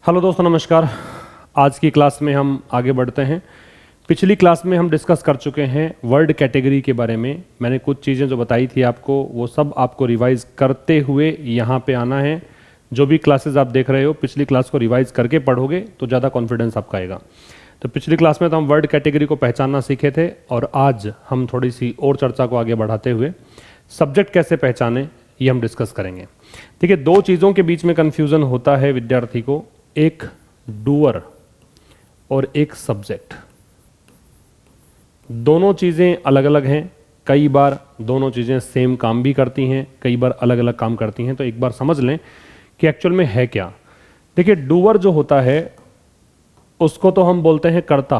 Hello दोस्तों, नमस्कार। आज की क्लास में हम आगे बढ़ते हैं। पिछली क्लास में हम डिस्कस कर चुके हैं वर्ड कैटेगरी के बारे में। मैंने कुछ चीज़ें जो बताई थी आपको, वो सब आपको रिवाइज करते हुए यहाँ पे आना है। जो भी क्लासेस आप देख रहे हो, पिछली क्लास को रिवाइज करके पढ़ोगे तो ज़्यादा कॉन्फिडेंस आपका आएगा। तो पिछली क्लास में तो हम वर्ड कैटेगरी को पहचानना सीखे थे, और आज हम थोड़ी सी और चर्चा को आगे बढ़ाते हुए सब्जेक्ट कैसे पहचाने ये हम डिस्कस करेंगे। ठीक है, दो चीज़ों के बीच में कन्फ्यूज़न होता है विद्यार्थी को, एक डूअर और एक सब्जेक्ट। दोनों चीज़ें अलग अलग हैं। कई बार दोनों चीज़ें सेम काम भी करती हैं, कई बार अलग अलग काम करती हैं। तो एक बार समझ लें कि एक्चुअल में है क्या। देखिए, डूअर जो होता है उसको तो हम बोलते हैं कर्ता,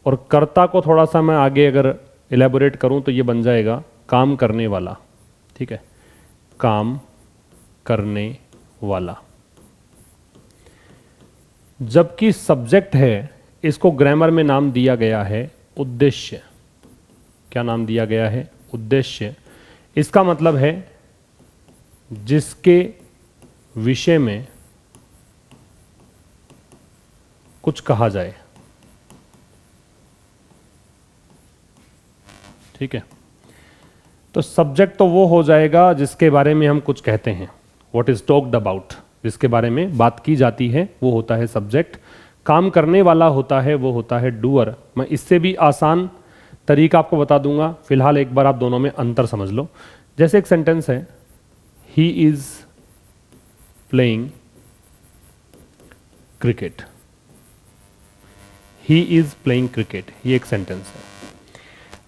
और कर्ता को थोड़ा सा मैं आगे अगर इलेबोरेट करूं तो ये बन जाएगा काम करने वाला। ठीक है, काम करने वाला। जबकि सब्जेक्ट है, इसको ग्रामर में नाम दिया गया है उद्देश्य। क्या नाम दिया गया है? उद्देश्य। इसका मतलब है जिसके विषय में कुछ कहा जाए। ठीक है, तो सब्जेक्ट तो वो हो जाएगा जिसके बारे में हम कुछ कहते हैं, व्हाट इज टॉक्ड अबाउट, जिसके बारे में बात की जाती है वो होता है सब्जेक्ट। काम करने वाला होता है वो होता है डूअर। मैं इससे भी आसान तरीका आपको बता दूंगा, फिलहाल एक बार आप दोनों में अंतर समझ लो। जैसे एक सेंटेंस है, he is playing cricket. He is playing cricket, ये एक सेंटेंस है।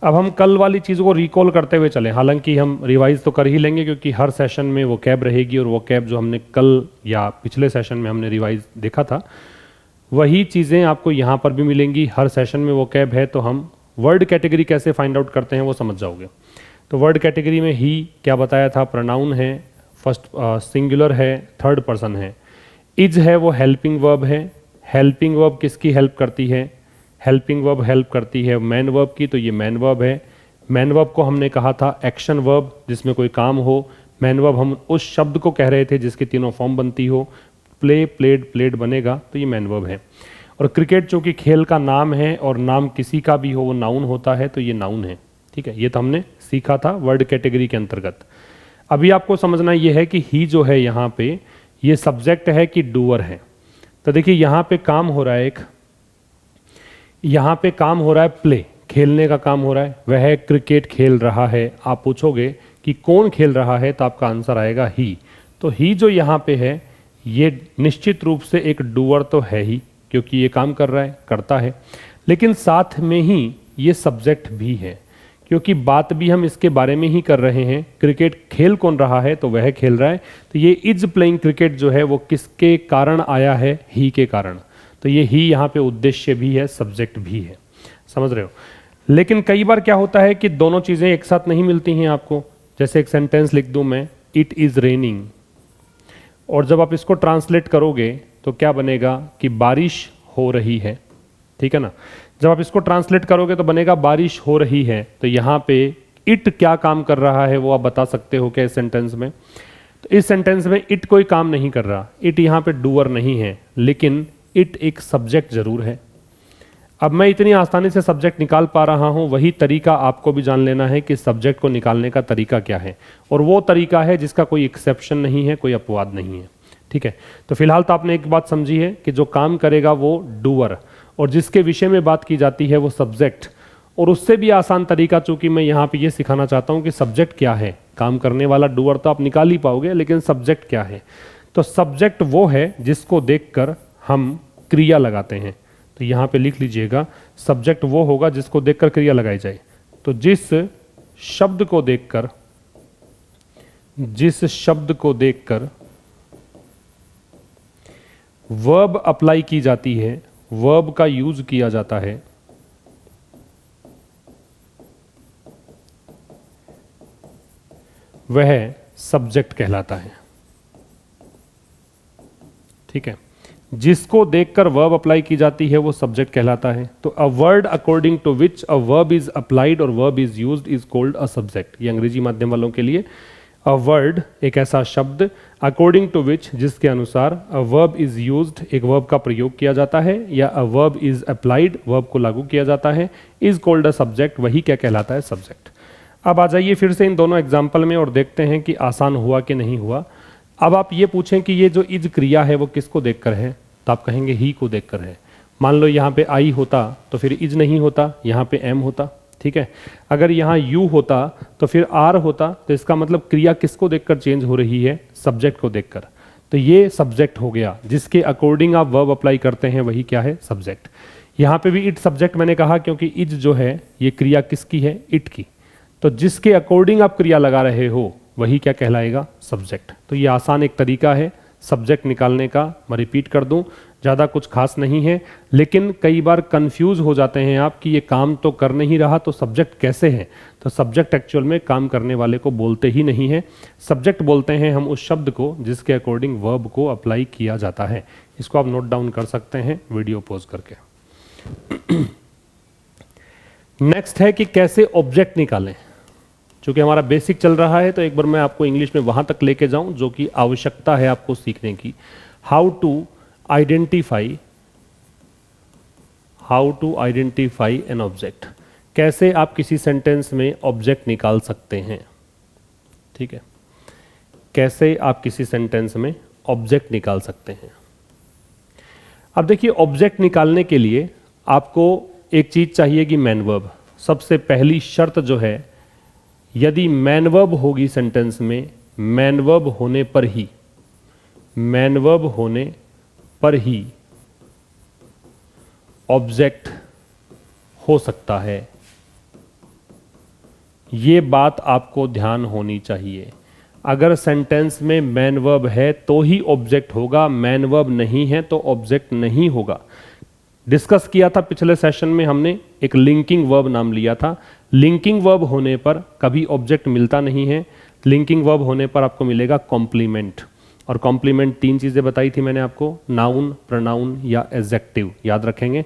अब हम कल वाली चीज़ को रिकॉल करते हुए चलें। हालांकि हम रिवाइज तो कर ही लेंगे, क्योंकि हर सेशन में वो कैब रहेगी, और वो कैब जो हमने कल या पिछले सेशन में हमने रिवाइज देखा था, वही चीज़ें आपको यहाँ पर भी मिलेंगी। हर सेशन में वो कैब है। तो हम वर्ड कैटेगरी कैसे फाइंड आउट करते हैं वो समझ जाओगे। तो वर्ड कैटेगरी में ही क्या बताया था, प्रोनाउन है, फर्स्ट सिंगुलर है, थर्ड पर्सन है। इज है वो हेल्पिंग वर्ब है। हेल्पिंग वर्ब किसकी हेल्प करती है? हेल्पिंग वर्ब हेल्प करती है मैन वर्ब की, तो ये मैन वर्ब है। मैन वर्ब को हमने कहा था एक्शन वर्ब, जिसमें कोई काम हो। मैन वर्ब हम उस शब्द को कह रहे थे जिसकी तीनों फॉर्म बनती हो। प्ले, प्लेड, प्लेड बनेगा, तो ये मैन वर्ब है। और क्रिकेट चूंकि खेल का नाम है और नाम किसी का भी हो वो नाउन होता है, तो ये नाउन है। ठीक है, ये तो हमने सीखा था वर्ड कैटेगरी के अंतर्गत। अभी आपको समझना ये है कि ही जो है यहाँ पे, ये सब्जेक्ट है कि डूअर है। तो देखिए, यहाँ पे काम हो रहा है एक, यहाँ पे काम हो रहा है प्ले, खेलने का काम हो रहा है। वह क्रिकेट खेल रहा है। आप पूछोगे कि कौन खेल रहा है, तो आपका आंसर आएगा ही। तो ही जो यहाँ पे है, ये निश्चित रूप से एक डूअर तो है ही, क्योंकि ये काम कर रहा है, करता है। लेकिन साथ में ही ये सब्जेक्ट भी है, क्योंकि बात भी हम इसके बारे में ही कर रहे हैं। क्रिकेट खेल कौन रहा है, तो वह खेल रहा है। तो ये इज प्लेइंग क्रिकेट जो है वो किसके कारण आया है? ही के कारण। तो ये ही यहाँ पे उद्देश्य भी है, सब्जेक्ट भी है। समझ रहे हो? लेकिन कई बार क्या होता है कि दोनों चीज़ें एक साथ नहीं मिलती हैं आपको। जैसे एक सेंटेंस लिख दूं मैं, इट इज़ रेनिंग, और जब आप इसको ट्रांसलेट करोगे तो क्या बनेगा कि बारिश हो रही है। ठीक है ना? जब आप इसको ट्रांसलेट करोगे तो बनेगा बारिश हो रही है। तो यहाँ पे इट क्या काम कर रहा है वो आप बता सकते हो क्या इस सेंटेंस में? तो इस सेंटेंस में इट कोई काम नहीं कर रहा। इट यहाँ पे डूअर नहीं है, लेकिन इट एक सब्जेक्ट जरूर है। अब मैं इतनी आसानी से सब्जेक्ट निकाल पा रहा हूं, वही तरीका आपको भी जान लेना है कि सब्जेक्ट को निकालने का तरीका क्या है। और वो तरीका है जिसका कोई एक्सेप्शन नहीं है, कोई अपवाद नहीं है। ठीक है, तो फिलहाल तो आपने एक बात समझी है कि जो काम करेगा वो डूअर, और जिसके विषय में बात की जाती है वो सब्जेक्ट। और उससे भी आसान तरीका, चूंकि मैं यहाँ पे ये सिखाना चाहता हूँ कि सब्जेक्ट क्या है। काम करने वाला डूअर तो आप निकाल ही पाओगे, लेकिन सब्जेक्ट क्या है? तो सब्जेक्ट वो है जिसको देखकर हम क्रिया लगाते हैं। तो यहाँ पे लिख लीजिएगा, सब्जेक्ट वो होगा जिसको देखकर क्रिया लगाई जाए। तो जिस शब्द को देखकर वर्ब अप्लाई की जाती है, वर्ब का यूज किया जाता है, वह सब्जेक्ट कहलाता है। ठीक है, जिसको देखकर वर्ब अप्लाई की जाती है वो सब्जेक्ट कहलाता है। तो a word according to which a verb is applied और verb is used is called a subject. ये अंग्रेजी माध्यम वालों के लिए अ वर्ड एक ऐसा शब्द अकॉर्डिंग टू विच जिसके अनुसार अ वर्ब इज यूज्ड एक वर्ब का प्रयोग किया जाता है या अ वर्ब इज अप्लाइड वर्ब को लागू किया जाता है इज कॉल्ड अ सब्जेक्ट वही क्या कहलाता है सब्जेक्ट। अब आ जाइए फिर से इन दोनों एग्जाम्पल में और देखते हैं कि आसान हुआ कि नहीं हुआ। अब आप ये पूछें कि ये जो इज क्रिया है वो किसको देखकर है, तो आप कहेंगे ही को देखकर है। मान लो यहाँ पे आई होता तो फिर इज नहीं होता, यहाँ पे एम होता, ठीक है। अगर यहाँ यू होता तो फिर आर होता, तो इसका मतलब क्रिया किसको देखकर चेंज हो रही है, सब्जेक्ट को देखकर। तो ये सब्जेक्ट हो गया, जिसके अकॉर्डिंग आप वर्ब अप्लाई करते हैं वही क्या है, सब्जेक्ट। यहाँ पे भी इट सब्जेक्ट मैंने कहा क्योंकि इज जो है ये क्रिया किसकी है, इट की। तो जिसके अकॉर्डिंग आप क्रिया लगा रहे हो वही क्या कहलाएगा, सब्जेक्ट। तो ये आसान एक तरीका है सब्जेक्ट निकालने का। मैं रिपीट कर दूं, ज़्यादा कुछ खास नहीं है, लेकिन कई बार कंफ्यूज हो जाते हैं आप कि ये काम तो कर नहीं रहा तो सब्जेक्ट कैसे है। तो सब्जेक्ट एक्चुअल में काम करने वाले को बोलते ही नहीं है, सब्जेक्ट बोलते हैं हम उस शब्द को जिसके अकॉर्डिंग वर्ब को अप्लाई किया जाता है। इसको आप नोट डाउन कर सकते हैं वीडियो पॉज करके। नेक्स्ट है कि कैसे ऑब्जेक्ट निकालें। चूंकि हमारा बेसिक चल रहा है तो एक बार मैं आपको इंग्लिश में वहां तक लेके जाऊं जो कि आवश्यकता है आपको सीखने की। How to identify an object, कैसे आप किसी सेंटेंस में ऑब्जेक्ट निकाल सकते हैं, ठीक है। कैसे आप किसी सेंटेंस में ऑब्जेक्ट निकाल सकते हैं। अब देखिए, ऑब्जेक्ट निकालने के लिए आपको एक चीज चाहिए कि मैन वर्ब। सबसे पहली शर्त जो है, यदि मैन वर्ब होगी सेंटेंस में, मैन वर्ब होने पर ही ऑब्जेक्ट हो सकता है। ये बात आपको ध्यान होनी चाहिए। अगर सेंटेंस में मैन वर्ब है तो ही ऑब्जेक्ट होगा, मैन वर्ब नहीं है तो ऑब्जेक्ट नहीं होगा। डिस्कस किया था पिछले सेशन में हमने, एक लिंकिंग वर्ब नाम लिया था। लिंकिंग वर्ब होने पर कभी ऑब्जेक्ट मिलता नहीं है, लिंकिंग वर्ब होने पर आपको मिलेगा कॉम्प्लीमेंट। और कॉम्प्लीमेंट तीन चीजें बताई थी मैंने आपको, नाउन, प्रोनाउन या एडजेक्टिव, याद रखेंगे।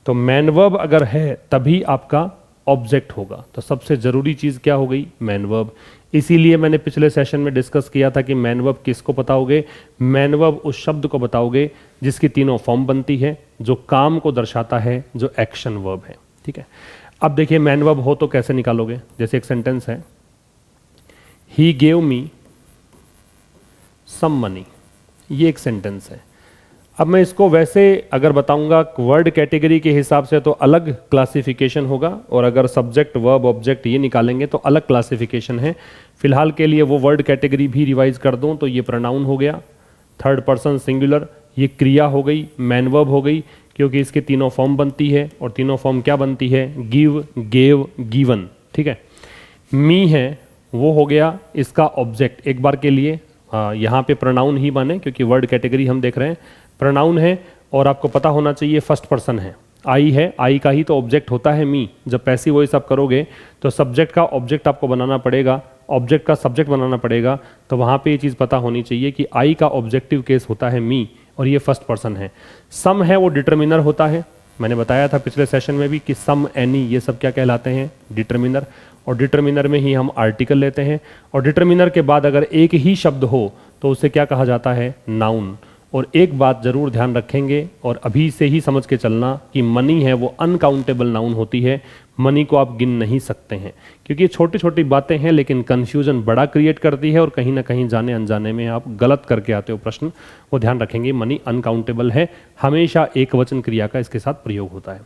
तो मैन वर्ब अगर है तभी आपका ऑब्जेक्ट होगा। तो सबसे जरूरी चीज क्या हो गई, मैन वर्ब। इसीलिए मैंने पिछले सेशन में डिस्कस किया था कि मैन वर्ब किसको बताओगे, मैन वर्ब उस शब्द को बताओगे जिसकी तीनों फॉर्म बनती है, जो काम को दर्शाता है, जो एक्शन वर्ब है, ठीक है। अब देखिए मैन वर्ब हो तो कैसे निकालोगे। जैसे एक सेंटेंस है, he gave me some money, ये एक सेंटेंस है। अब मैं इसको वैसे अगर बताऊंगा वर्ड कैटेगरी के हिसाब से तो अलग क्लासिफिकेशन होगा, और अगर सब्जेक्ट वर्ब ऑब्जेक्ट ये निकालेंगे तो अलग क्लासिफिकेशन है। फिलहाल के लिए वो वर्ड कैटेगरी भी रिवाइज कर दूं तो ये प्रोनाउन हो गया, थर्ड पर्सन सिंगुलर, ये क्रिया हो गई, मैन वर्ब हो गई, क्योंकि इसके तीनों फॉर्म बनती है, और तीनों फॉर्म क्या बनती है, गिव, गेव, गिवन, ठीक है। मी है वो हो गया इसका ऑब्जेक्ट। एक बार के लिए यहाँ पे प्रोनाउन ही बने क्योंकि वर्ड कैटेगरी हम देख रहे हैं, प्रोनाउन है। और आपको पता होना चाहिए फर्स्ट पर्सन है, आई है, आई का ही तो ऑब्जेक्ट होता है मी। जब पैसिव वॉइस आप करोगे तो सब्जेक्ट का ऑब्जेक्ट आपको बनाना पड़ेगा, ऑब्जेक्ट का सब्जेक्ट बनाना पड़ेगा। तो वहाँ पे ये चीज़ पता होनी चाहिए कि आई का ऑब्जेक्टिव केस होता है मी, और ये फर्स्ट पर्सन है। सम है वो डिटर्मिनर होता है। मैंने बताया था पिछले सेशन में भी कि सम, एनी, ये सब क्या कहलाते हैं, डिटर्मिनर। और डिटर्मिनर में ही हम आर्टिकल लेते हैं, और डिटर्मिनर के बाद अगर एक ही शब्द हो तो उसे क्या कहा जाता है, नाउन। और एक बात जरूर ध्यान रखेंगे, और अभी से ही समझ के चलना, कि मनी है वो अनकाउंटेबल नाउन होती है। मनी को आप गिन नहीं सकते हैं, क्योंकि ये छोटी छोटी बातें हैं लेकिन कंफ्यूजन बड़ा क्रिएट करती है, और कहीं ना कहीं जाने अनजाने में आप गलत करके आते हो प्रश्न। वो ध्यान रखेंगे, मनी अनकाउंटेबल है, हमेशा एक वचन क्रिया का इसके साथ प्रयोग होता है।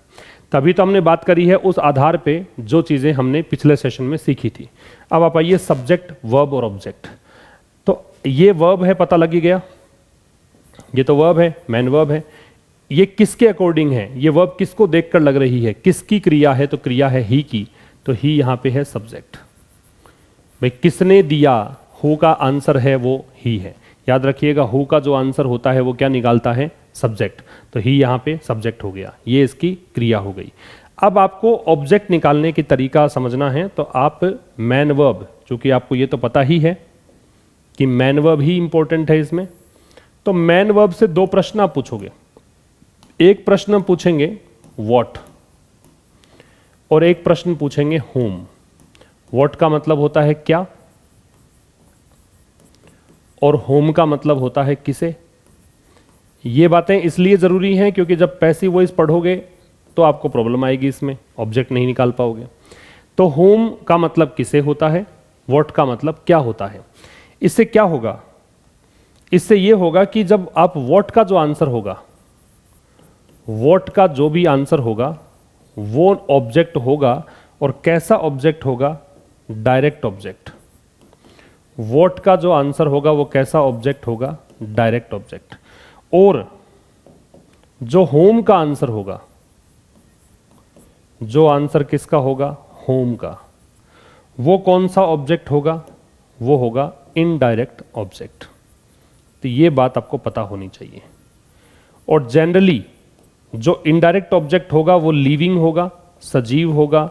तभी तो हमने बात करी है उस आधार पे जो चीज़ें हमने पिछले सेशन में सीखी थी। अब आप आइए सब्जेक्ट, वर्ब और ऑब्जेक्ट। तो ये वर्ब है, पता लग ही गया, ये तो वर्ब है, मैन वर्ब है। ये किसके अकॉर्डिंग है, ये वर्ब किसको देखकर लग रही है, किसकी क्रिया है, तो क्रिया है ही की। तो ही यहां पे है सब्जेक्ट। भाई किसने दिया, हु का आंसर है वो ही है। याद रखिएगा, हु का जो आंसर होता है वो क्या निकालता है, सब्जेक्ट। तो ही यहां पे सब्जेक्ट हो गया, ये इसकी क्रिया हो गई। अब आपको ऑब्जेक्ट निकालने की तरीका समझना है, तो आप मैन वर्ब, चूंकि आपको ये तो पता ही है कि मैन वर्ब ही इंपॉर्टेंट है इसमें, तो मैन वर्ब से दो प्रश्न आप पूछोगे। एक प्रश्न पूछेंगे व्हाट, और एक प्रश्न पूछेंगे whom। व्हाट का मतलब होता है क्या, और होम का मतलब होता है किसे। ये बातें इसलिए ज़रूरी हैं क्योंकि जब पैसिव वॉइस पढ़ोगे तो आपको प्रॉब्लम आएगी, इसमें ऑब्जेक्ट नहीं निकाल पाओगे। तो होम का मतलब किसे होता है, व्हाट का मतलब क्या होता है। इससे क्या होगा, इससे ये होगा कि जब आप व्हाट का जो आंसर होगा, व्हाट का जो भी आंसर होगा वो ऑब्जेक्ट होगा, और कैसा ऑब्जेक्ट होगा, डायरेक्ट ऑब्जेक्ट। व्हाट का जो आंसर होगा वो कैसा ऑब्जेक्ट होगा, डायरेक्ट ऑब्जेक्ट। और जो होम का आंसर होगा, जो आंसर किसका होगा, होम का, वो कौन सा ऑब्जेक्ट होगा, वो होगा इनडायरेक्ट ऑब्जेक्ट। तो ये बात आपको पता होनी चाहिए। और जनरली जो इनडायरेक्ट ऑब्जेक्ट होगा वो लिविंग होगा, सजीव होगा,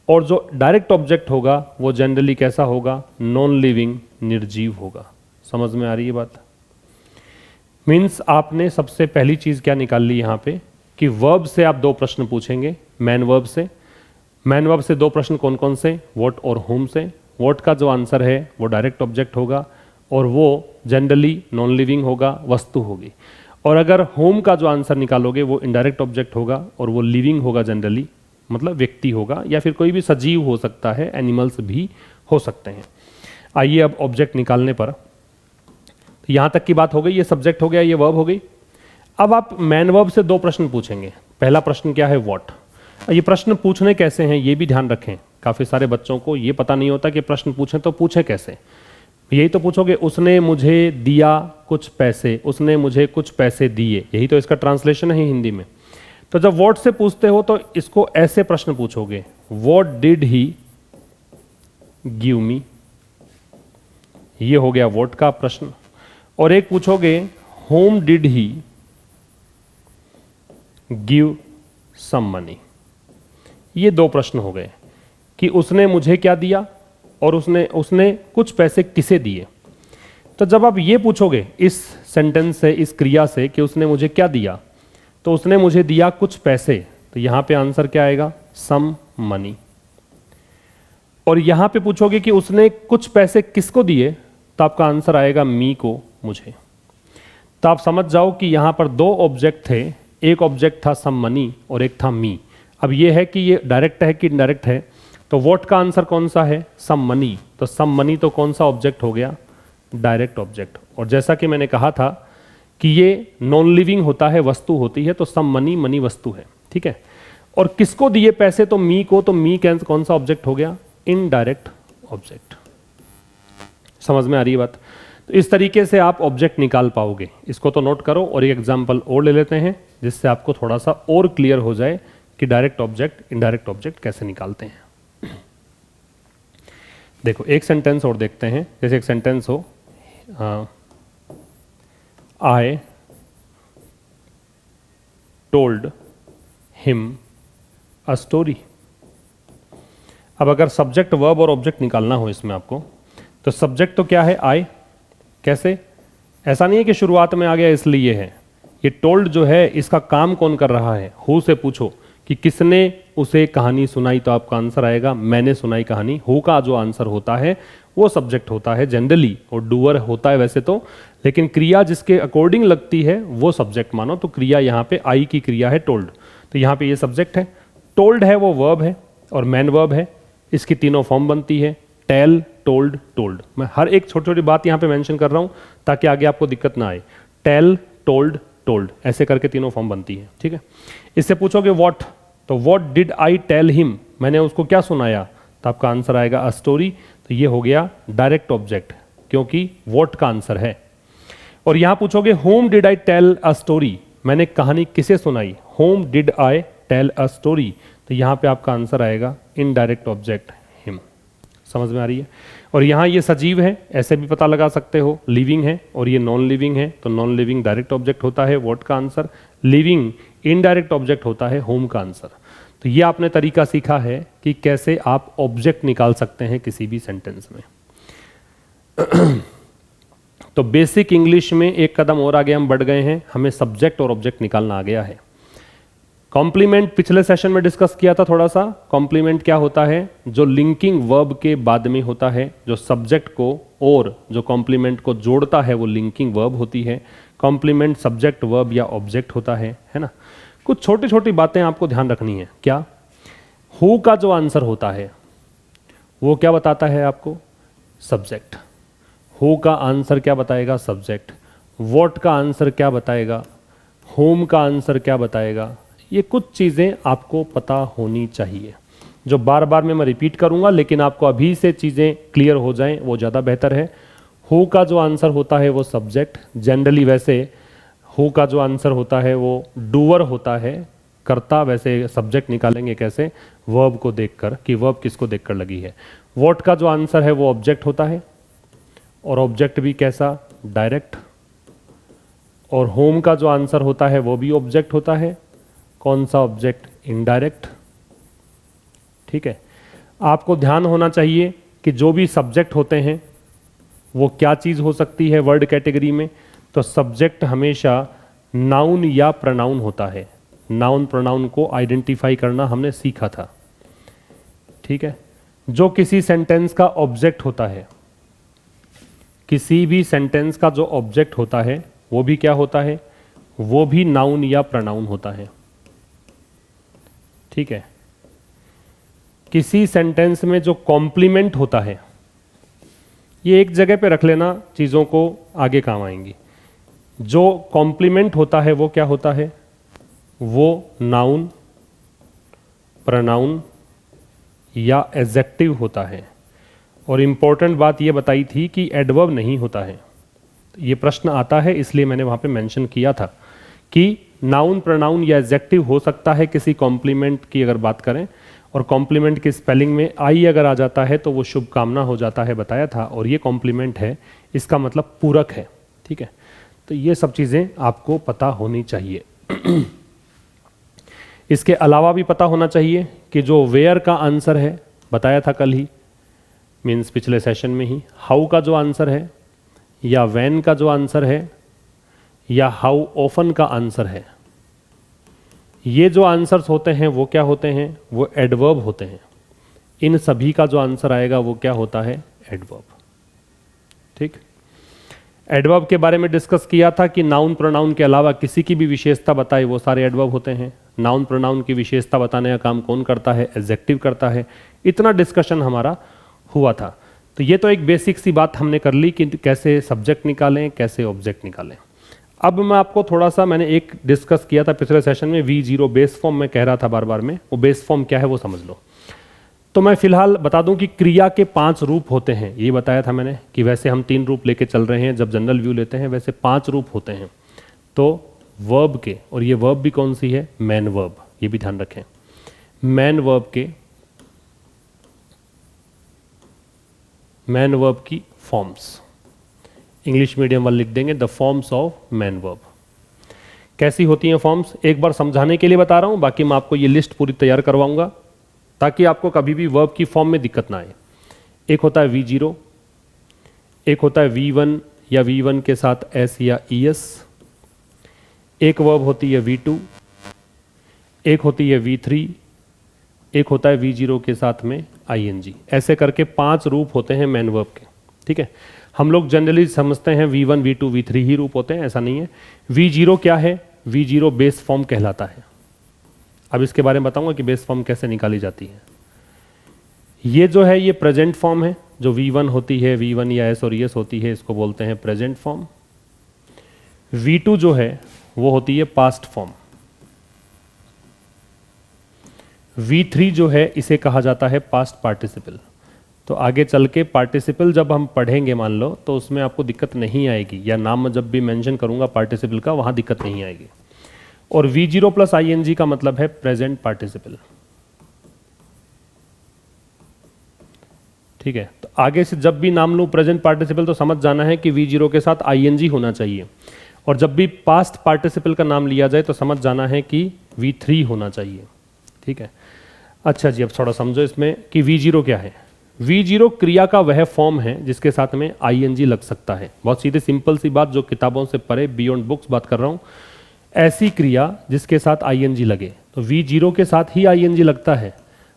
और जो डायरेक्ट ऑब्जेक्ट होगा वो जनरली कैसा होगा, नॉन लिविंग, निर्जीव होगा। समझ में आ रही है बात। मीन्स आपने सबसे पहली चीज क्या निकाल ली यहां पे कि वर्ब से आप दो प्रश्न पूछेंगे, मैन वर्ब से। मैन वर्ब से दो प्रश्न कौन कौन से, व्हाट और होम से। व्हाट का जो आंसर है वो डायरेक्ट ऑब्जेक्ट होगा, और वो जनरली नॉन लिविंग होगा, वस्तु होगी। और अगर होम का जो आंसर निकालोगे वो इनडायरेक्ट ऑब्जेक्ट होगा, और वो लिविंग होगा, जनरली मतलब व्यक्ति होगा, या फिर कोई भी सजीव हो सकता है, एनिमल्स भी हो सकते हैं। आइए अब ऑब्जेक्ट निकालने पर, तो यहां तक की बात हो गई, ये सब्जेक्ट हो गया, ये वर्ब हो गई। अब आप मैन वर्ब से दो प्रश्न पूछेंगे। पहला प्रश्न क्या है, व्हाट। ये प्रश्न पूछने कैसे हैं ये भी ध्यान रखें। काफी सारे बच्चों को ये पता नहीं होता कि प्रश्न पूछें तो पूछे कैसे। यही तो पूछोगे, उसने मुझे दिया कुछ पैसे, उसने मुझे कुछ पैसे दिए, यही तो इसका ट्रांसलेशन है हिंदी में। तो जब व्हाट से पूछते हो तो इसको ऐसे प्रश्न पूछोगे, what did he give me, ये हो गया व्हाट का प्रश्न। और एक पूछोगे, whom did he give some money, ये दो प्रश्न हो गए कि उसने मुझे क्या दिया और उसने कुछ पैसे किसे दिए। तो जब आप ये पूछोगे इस सेंटेंस से, इस क्रिया से कि उसने मुझे क्या दिया, तो उसने मुझे दिया कुछ पैसे, तो यहां पे आंसर क्या आएगा, सम मनी। और यहां पे पूछोगे कि उसने कुछ पैसे किसको दिए, तो आपका आंसर आएगा मी को, मुझे। तो आप समझ जाओ कि यहां पर दो ऑब्जेक्ट थे, एक ऑब्जेक्ट था सम मनी और एक था मी। अब ये है कि ये डायरेक्ट है कि इनडायरेक्ट है। तो व्हाट का आंसर कौन सा है, सम मनी। तो सम मनी तो कौन सा ऑब्जेक्ट हो गया, डायरेक्ट ऑब्जेक्ट। और जैसा कि मैंने कहा था कि ये नॉन लिविंग होता है, वस्तु होती है, तो सम मनी, मनी वस्तु है, ठीक है। और किसको दिए पैसे, तो मी को, तो मी कौन सा ऑब्जेक्ट हो गया, इनडायरेक्ट ऑब्जेक्ट। समझ में आ रही है बात। तो इस तरीके से आप ऑब्जेक्ट निकाल पाओगे। इसको तो नोट करो, और एक एग्जांपल और ले लेते हैं जिससे आपको थोड़ा सा और क्लियर हो जाए कि डायरेक्ट ऑब्जेक्ट, इनडायरेक्ट ऑब्जेक्ट कैसे निकालते हैं। देखो एक सेंटेंस और देखते हैं। जैसे एक सेंटेंस हो, I told him a story. अब अगर सब्जेक्ट, वर्ब और ऑब्जेक्ट निकालना हो इसमें आपको, तो सब्जेक्ट तो क्या है, आई। कैसे, ऐसा नहीं है कि शुरुआत में आ गया इसलिए है। ये टोल्ड जो है इसका काम कौन कर रहा है, हु से पूछो कि किसने उसे कहानी सुनाई, तो आपका आंसर आएगा मैंने सुनाई कहानी। हु का जो आंसर होता है वो सब्जेक्ट होता है जनरली, और डूअर होता है वैसे तो, लेकिन क्रिया जिसके अकॉर्डिंग लगती है वो सब्जेक्ट मानो। तो क्रिया यहाँ पे आई की क्रिया है टोल्ड, तो यहाँ पे ये सब्जेक्ट है। टोल्ड है वो वर्ब है, और मैन वर्ब है। इसकी तीनों फॉर्म बनती है, टेल, टोल्ड, टोल्ड। मैं हर एक छोटी छोटी बात यहाँ पे मेंशन कर रहा हूँ ताकि आगे आपको दिक्कत ना आए। टेल, टोल्ड, टोल्ड, ऐसे करके तीनों फॉर्म बनती है, ठीक है। इससे पूछोगे व्हाट, तो what did I tell him, मैंने उसको क्या सुनाया, तो आपका आंसर आएगा अ स्टोरी। तो ये हो गया डायरेक्ट ऑब्जेक्ट, क्योंकि व्हाट का आंसर है। और यहां पूछोगे whom did I tell a story, मैंने कहानी किसे सुनाई, whom did I tell a story, तो यहां पे आपका आंसर आएगा इनडायरेक्ट ऑब्जेक्ट हिम। समझ में आ रही है। और यहाँ ये सजीव है, ऐसे भी पता लगा सकते हो, लिविंग है, और ये नॉन लिविंग है, तो नॉन लिविंग डायरेक्ट ऑब्जेक्ट होता है व्हाट का आंसर, लिविंग इनडायरेक्ट ऑब्जेक्ट होता है होम का आंसर। तो ये आपने तरीका सीखा है कि कैसे आप ऑब्जेक्ट निकाल सकते हैं किसी भी सेंटेंस में। तो बेसिक इंग्लिश में एक कदम और आगे हम बढ़ गए हैं, हमें सब्जेक्ट और ऑब्जेक्ट निकालना आ गया है। कॉम्प्लीमेंट पिछले सेशन में डिस्कस किया था थोड़ा सा। कॉम्प्लीमेंट क्या होता है? जो लिंकिंग वर्ब के बाद में होता है, जो सब्जेक्ट को और जो कॉम्प्लीमेंट को जोड़ता है वो लिंकिंग वर्ब होती है। कॉम्प्लीमेंट सब्जेक्ट वर्ब या ऑब्जेक्ट होता है ना। कुछ छोटी छोटी बातें आपको ध्यान रखनी है। क्या? हु का जो आंसर होता है वो क्या बताता है आपको? सब्जेक्ट। हु का आंसर क्या बताएगा? सब्जेक्ट। व्हाट का आंसर क्या बताएगा? होम का आंसर क्या बताएगा? ये कुछ चीज़ें आपको पता होनी चाहिए, जो बार बार मैं रिपीट करूंगा, लेकिन आपको अभी से चीज़ें क्लियर हो जाएं वो ज़्यादा बेहतर है। हु का जो आंसर होता है वो सब्जेक्ट। जनरली वैसे हु का जो आंसर होता है वो डूअर होता है, कर्ता। वैसे सब्जेक्ट निकालेंगे कैसे? वर्ब को देखकर कि वर्ब किसको देखकर लगी है। व्हाट का जो आंसर है वो ऑब्जेक्ट होता है, और ऑब्जेक्ट भी कैसा? डायरेक्ट। और होम का जो आंसर होता है वो भी ऑब्जेक्ट होता है। कौन सा ऑब्जेक्ट? इनडायरेक्ट। ठीक है। आपको ध्यान होना चाहिए कि जो भी सब्जेक्ट होते हैं वो क्या चीज़ हो सकती है वर्ड कैटेगरी में? तो सब्जेक्ट हमेशा नाउन या प्रोनाउन होता है। नाउन प्रोनाउन को आइडेंटिफाई करना हमने सीखा था। ठीक है। जो किसी सेंटेंस का ऑब्जेक्ट होता है, किसी भी सेंटेंस का जो ऑब्जेक्ट होता है वो भी क्या होता है? वो भी नाउन या प्रोनाउन होता है। ठीक है। किसी सेंटेंस में जो कॉम्प्लीमेंट होता है, ये एक जगह पे रख लेना, चीज़ों को आगे काम आएंगी। जो कॉम्प्लीमेंट होता है वो क्या होता है? वो नाउन, प्रोनाउन या एडजेक्टिव होता है। और इम्पोर्टेंट बात ये बताई थी कि एडवर्ब नहीं होता है। ये प्रश्न आता है, इसलिए मैंने वहाँ पे मेंशन किया था कि नाउन, प्रोनाउन या एडजेक्टिव हो सकता है किसी कॉम्प्लीमेंट की अगर बात करें, और कॉम्प्लीमेंट की स्पेलिंग में आई अगर आ जाता है तो वो शुभकामना हो जाता है, बताया था। और ये कॉम्प्लीमेंट है, इसका मतलब पूरक है। ठीक है। तो ये सब चीज़ें आपको पता होनी चाहिए। इसके अलावा भी पता होना चाहिए कि जो वेयर का आंसर है, बताया था कल ही, मीन्स पिछले सेशन में ही, हाउ का जो आंसर है या व्हेन का जो आंसर है या हाउ ऑफन का आंसर है, ये जो आंसर्स होते हैं वो क्या होते हैं? वो एडवर्ब होते हैं। इन सभी का जो आंसर आएगा वो क्या होता है? एडवर्ब। ठीक। एडवर्ब के बारे में डिस्कस किया था कि नाउन प्रोनाउन के अलावा किसी की भी विशेषता बताए वो सारे एडवर्ब होते हैं। नाउन प्रोनाउन की विशेषता बताने का काम कौन करता है? एडजेक्टिव करता है। इतना डिस्कशन हमारा हुआ था। तो ये तो एक बेसिक सी बात हमने कर ली कि कैसे सब्जेक्ट निकालें, कैसे ऑब्जेक्ट निकालें। अब मैं आपको थोड़ा सा, मैंने एक डिस्कस किया था पिछले सेशन में, V0 बेस फॉर्म में कह रहा था बार बार में, वो बेस फॉर्म क्या है वो समझ लो। तो मैं फिलहाल बता दूं कि क्रिया के 5 रूप होते हैं। ये बताया था मैंने कि वैसे हम 3 रूप लेके चल रहे हैं, जब जनरल व्यू लेते हैं वैसे 5 रूप होते हैं। तो वर्ब के, और ये वर्ब भी कौन सी है? Man verb. ये भी ध्यान रखें, मैन वर्ब की फॉर्म्स। इंग्लिश मीडियम वाले लिख देंगे the forms of man verb. कैसी होती हैं फॉर्म्स? एक बार समझाने के लिए बता रहा हूं, बाकी मैं आपको ये लिस्ट पूरी तैयार करवाऊंगा ताकि आपको कभी भी वर्ब की फॉर्म में दिक्कत ना आए। एक होता है V0, एक होता है V1 या V1 के साथ S या ES, एक वर्ब होती है V2, एक होती है V3, एक होता है V0 के साथ में ING। ऐसे करके 5 रूप होते हैं मैन वर्ब के। ठीक है। हम लोग जनरली समझते हैं V1, V2, V3 ही रूप होते हैं, ऐसा नहीं है। V0 क्या है? V0 बेस फॉर्म कहलाता है। अब इसके बारे में बताऊंगा कि बेस फॉर्म कैसे निकाली जाती है। ये जो है ये प्रेजेंट फॉर्म है। जो V1 होती है, V1 या S और ES होती है, इसको बोलते हैं प्रेजेंट फॉर्म। V2 जो है वो होती है पास्ट फॉर्म। V3 जो है इसे कहा जाता है पास्ट पार्टिसिपल। तो आगे चल के पार्टिसिपल जब हम पढ़ेंगे मान लो, तो उसमें आपको दिक्कत नहीं आएगी, या नाम जब भी मेंशन करूंगा पार्टिसिपल का वहां दिक्कत नहीं आएगी। और V0 प्लस ING का मतलब है प्रेजेंट पार्टिसिपल। ठीक है। तो आगे से जब भी नाम लूं प्रेजेंट पार्टिसिपल तो समझ जाना है कि V0 के साथ ING होना चाहिए, और जब भी पास्ट पार्टिसिपल का नाम लिया जाए तो समझ जाना है कि V3 होना चाहिए। ठीक है। अच्छा जी, अब थोड़ा समझो इसमें कि V0 क्या है। V0 क्रिया का वह फॉर्म है जिसके साथ में ING लग सकता है। बहुत सीधे सिंपल सी बात, जो किताबों से परे, बियॉन्ड बुक्स बात कर रहा हूं। ऐसी क्रिया जिसके साथ ING लगे। तो V0 के साथ ही ING लगता है।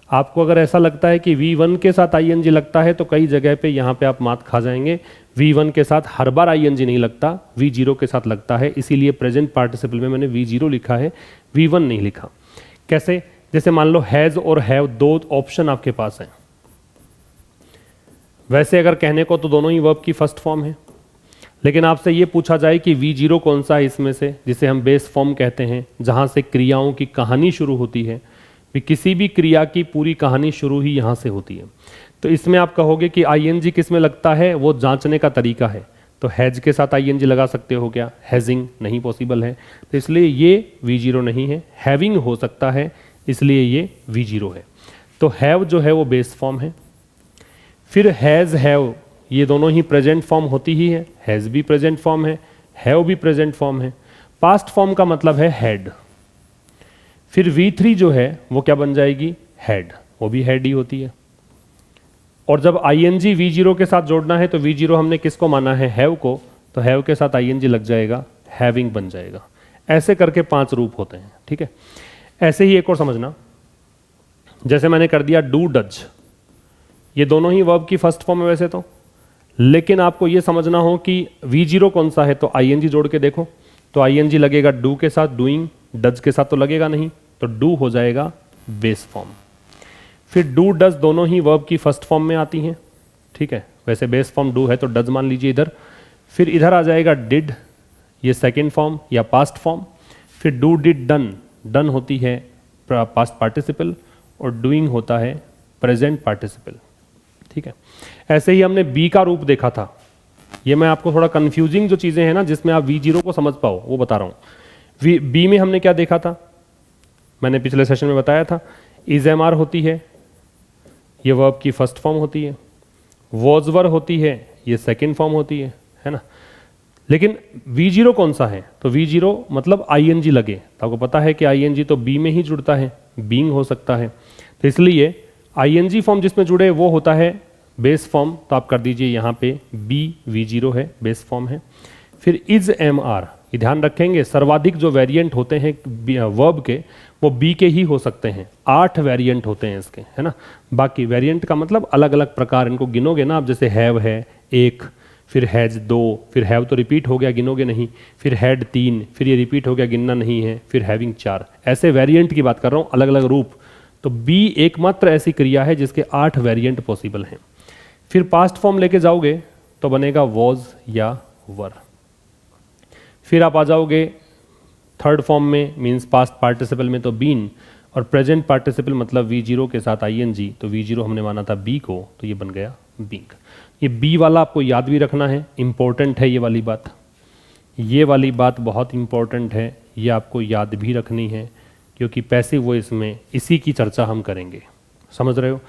आपको अगर ऐसा लगता है कि V1 के साथ ING लगता है तो कई जगह पे यहाँ पे आप मात खा जाएंगे। V1 के साथ हर बार ING नहीं लगता, V0 के साथ लगता है, इसीलिए प्रेजेंट पार्टिसिपल में मैंने V0 लिखा है, V1 नहीं लिखा। कैसे? जैसे मान लो हैज़ और हैव दो ऑप्शन आपके पास हैं। वैसे अगर कहने को तो दोनों ही वर्ब की फर्स्ट फॉर्म है, लेकिन आपसे ये पूछा जाए कि V0 कौन सा है इसमें से, जिसे हम बेस फॉर्म कहते हैं, जहाँ से क्रियाओं की कहानी शुरू होती है। किसी भी क्रिया की पूरी कहानी शुरू ही यहाँ से होती है। तो इसमें आप कहोगे कि ING किस में लगता है, वो जांचने का तरीका है। तो हैज के साथ ING लगा सकते हो क्या? हैजिंग नहीं पॉसिबल है, तो इसलिए ये V0 नहीं है। हैविंग हो सकता है, इसलिए ये V0 है। तो हैव जो है वो बेस फॉर्म है। फिर हैज़ हैव ये दोनों ही प्रेजेंट फॉर्म होती ही है। हैज़ भी प्रेजेंट फॉर्म है, हैव भी प्रेजेंट फॉर्म है। पास्ट फॉर्म का मतलब है हैड। फिर V3 जो है वो क्या बन जाएगी? हैड, वो भी हैड ही होती है। और जब ING V0 के साथ जोड़ना है तो V0 हमने किसको माना है? हैव को, तो हैव के साथ ING लग जाएगा, हैविंग बन जाएगा। ऐसे करके 5 रूप होते हैं, ठीक है। ऐसे ही एक और समझना, जैसे मैंने कर दिया डू डज, ये दोनों ही वर्ब की फर्स्ट फॉर्म है वैसे तो, लेकिन आपको ये समझना हो कि V0 कौन सा है, तो ING जोड़ के देखो, तो ING लगेगा डू के साथ, डूइंग, डज के साथ तो लगेगा नहीं, तो डू हो जाएगा बेस फॉर्म। फिर डू डज दोनों ही वर्ब की फर्स्ट फॉर्म में आती हैं, ठीक है। वैसे बेस फॉर्म डू है तो डज मान लीजिए इधर। फिर इधर आ जाएगा डिड, ये सेकेंड फॉर्म या पास्ट फॉर्म। फिर डू डिड डन, डन होती है पास्ट पार्टिसिपल और डूइंग होता है प्रेजेंट पार्टिसिपल, ठीक है। ऐसे ही हमने बी का रूप देखा था। ये मैं आपको थोड़ा कंफ्यूजिंग जो चीज़ें हैं ना, जिसमें आप V0 को समझ पाओ, वो बता रहा हूँ। बी में हमने क्या देखा था, मैंने पिछले सेशन में बताया था, इज एम आर होती है, ये वर्ब की फर्स्ट फॉर्म होती है। वॉज वर होती है, ये सेकेंड फॉर्म होती है ना। लेकिन V0 कौन सा है, तो V0 मतलब ING लगे, तो आपको पता है कि ING तो बी में ही जुड़ता है, बीइंग हो सकता है, तो इसलिए ING फॉर्म जिसमें जुड़े वो होता है बेस फॉर्म। तो आप कर दीजिए यहाँ पे बी V0 है, बेस फॉर्म है। फिर इज एम आर, ये ध्यान रखेंगे सर्वाधिक जो वेरिएंट होते हैं वर्ब के वो बी के ही हो सकते हैं। 8 वेरिएंट होते हैं इसके, है ना। बाकी वेरिएंट का मतलब अलग अलग प्रकार, इनको गिनोगे ना आप, जैसे हैव है 1, फिर हैज 2, फिर हैव तो रिपीट हो गया गिनोगे नहीं, फिर हैड 3, फिर ये रिपीट हो गया गिनना नहीं है, फिर हैविंग 4। ऐसे वेरिएंट की बात कर रहा हूँ, अलग अलग रूप। तो बी एकमात्र ऐसी क्रिया है जिसके 8 वेरिएंट पॉसिबल हैं। फिर पास्ट फॉर्म लेके जाओगे तो बनेगा वॉज या वर। फिर आप आ जाओगे थर्ड फॉर्म में, मीन्स पास्ट पार्टिसिपल में तो बीन, और प्रेजेंट पार्टिसिपल मतलब V0 के साथ ING, तो V0 हमने माना था बी को, तो ये बन गया बीइंग। ये बी वाला आपको याद भी रखना है, इंपॉर्टेंट है ये वाली बात। ये वाली बात बहुत इंपॉर्टेंट है, ये आपको याद भी रखनी है, क्योंकि पैसिव वॉइस में इसी की चर्चा हम करेंगे, समझ रहे हो।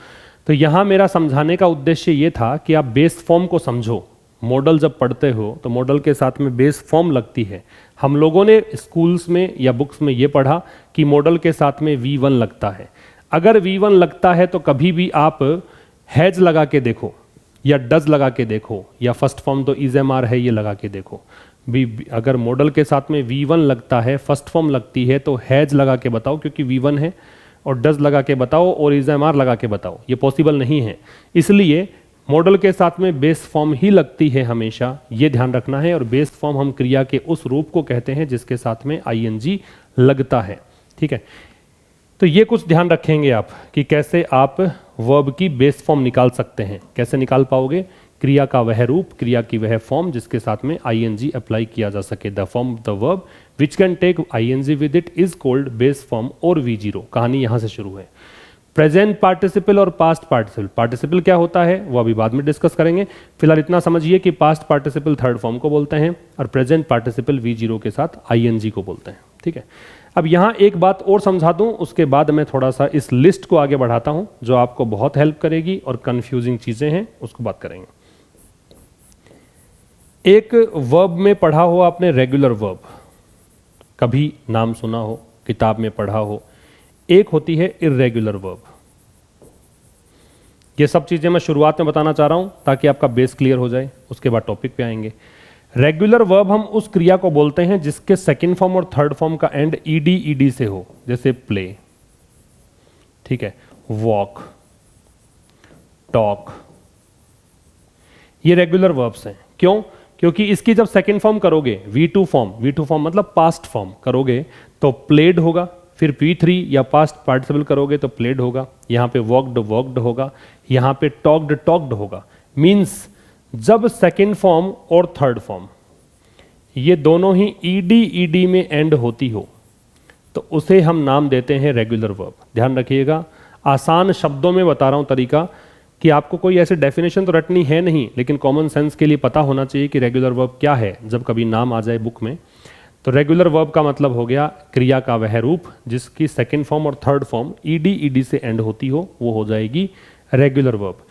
तो यहाँ मेरा समझाने का उद्देश्य ये था कि आप बेस फॉर्म को समझो। मॉडल जब पढ़ते हो तो मॉडल के साथ में बेस फॉर्म लगती है। हम लोगों ने स्कूल्स में या बुक्स में ये पढ़ा कि मॉडल के साथ में V1 लगता है। अगर V1 लगता है तो कभी भी आप हैज लगा के देखो या डज लगा के देखो, या फर्स्ट फॉर्म तो इज एम आर है ये लगा के देखो। अगर मॉडल के साथ में V1 लगता है, फर्स्ट फॉर्म लगती है, तो हैज लगा के बताओ क्योंकि V1 है, और डज लगा के बताओ और इज एम आर लगा के बताओ, ये पॉसिबल नहीं है। इसलिए मॉडल के साथ में बेस फॉर्म ही लगती है हमेशा, ये ध्यान रखना है। और बेस फॉर्म हम क्रिया के उस रूप को कहते हैं जिसके साथ में ING लगता है, ठीक है। तो ये कुछ ध्यान रखेंगे आप कि कैसे आप वर्ब की बेस फॉर्म निकाल सकते हैं। कैसे निकाल पाओगे? क्रिया का वह रूप, क्रिया की वह फॉर्म जिसके साथ में ING अप्लाई किया जा सके। The form of the verb which can take ING with it is called base form और V0। कहानी यहां से शुरू है। प्रेजेंट पार्टिसिपल और पास्ट पार्टिसिपल, पार्टिसिपल क्या होता है वो अभी बाद में डिस्कस करेंगे। फिलहाल इतना समझिए कि पास्ट पार्टिसिपल थर्ड फॉर्म को बोलते हैं और प्रेजेंट पार्टिसिपल V0 के साथ ING को बोलते हैं, ठीक है। अब यहाँ एक बात और समझा दूं, उसके बाद मैं थोड़ा सा इस लिस्ट को आगे बढ़ाता हूं जो आपको बहुत हेल्प करेगी और कंफ्यूजिंग चीजें हैं उसको बात करेंगे। एक वर्ब में पढ़ा हो आपने रेगुलर वर्ब, कभी नाम सुना हो, किताब में पढ़ा हो। एक होती है इर्रेगुलर वर्ब। ये सब चीजें मैं शुरुआत में बताना चाह रहा हूं ताकि आपका बेस क्लियर हो जाए, उसके बाद टॉपिक पे आएंगे। रेगुलर वर्ब हम उस क्रिया को बोलते हैं जिसके सेकंड फॉर्म और थर्ड फॉर्म का एंड ईडी ईडी से हो, जैसे प्ले, ठीक है, वॉक, टॉक, ये रेगुलर वर्ब्स हैं। क्यों? क्योंकि इसकी जब सेकंड फॉर्म करोगे, V2 फॉर्म मतलब पास्ट फॉर्म करोगे तो प्लेड होगा, फिर P3 या पास्ट पार्टिसिपल करोगे तो प्लेड होगा, यहां पे वॉक्ड वॉक्ड होगा, यहां पे टॉक्ड टॉक्ड होगा। मींस जब सेकंड फॉर्म और थर्ड फॉर्म ये दोनों ही ईडी ईडी में एंड होती हो तो उसे हम नाम देते हैं रेगुलर वर्ब। ध्यान रखिएगा, आसान शब्दों में बता रहा हूं तरीका, कि आपको कोई ऐसी डेफिनेशन तो रटनी है नहीं, लेकिन कॉमन सेंस के लिए पता होना चाहिए कि रेगुलर वर्ब क्या है जब कभी नाम आ जाए बुक में। तो रेगुलर वर्ब का मतलब हो गया क्रिया का वह रूप जिसकी सेकंड फॉर्म और थर्ड फॉर्म ईडी ईडी से एंड होती हो, वो हो जाएगी रेगुलर वर्ब।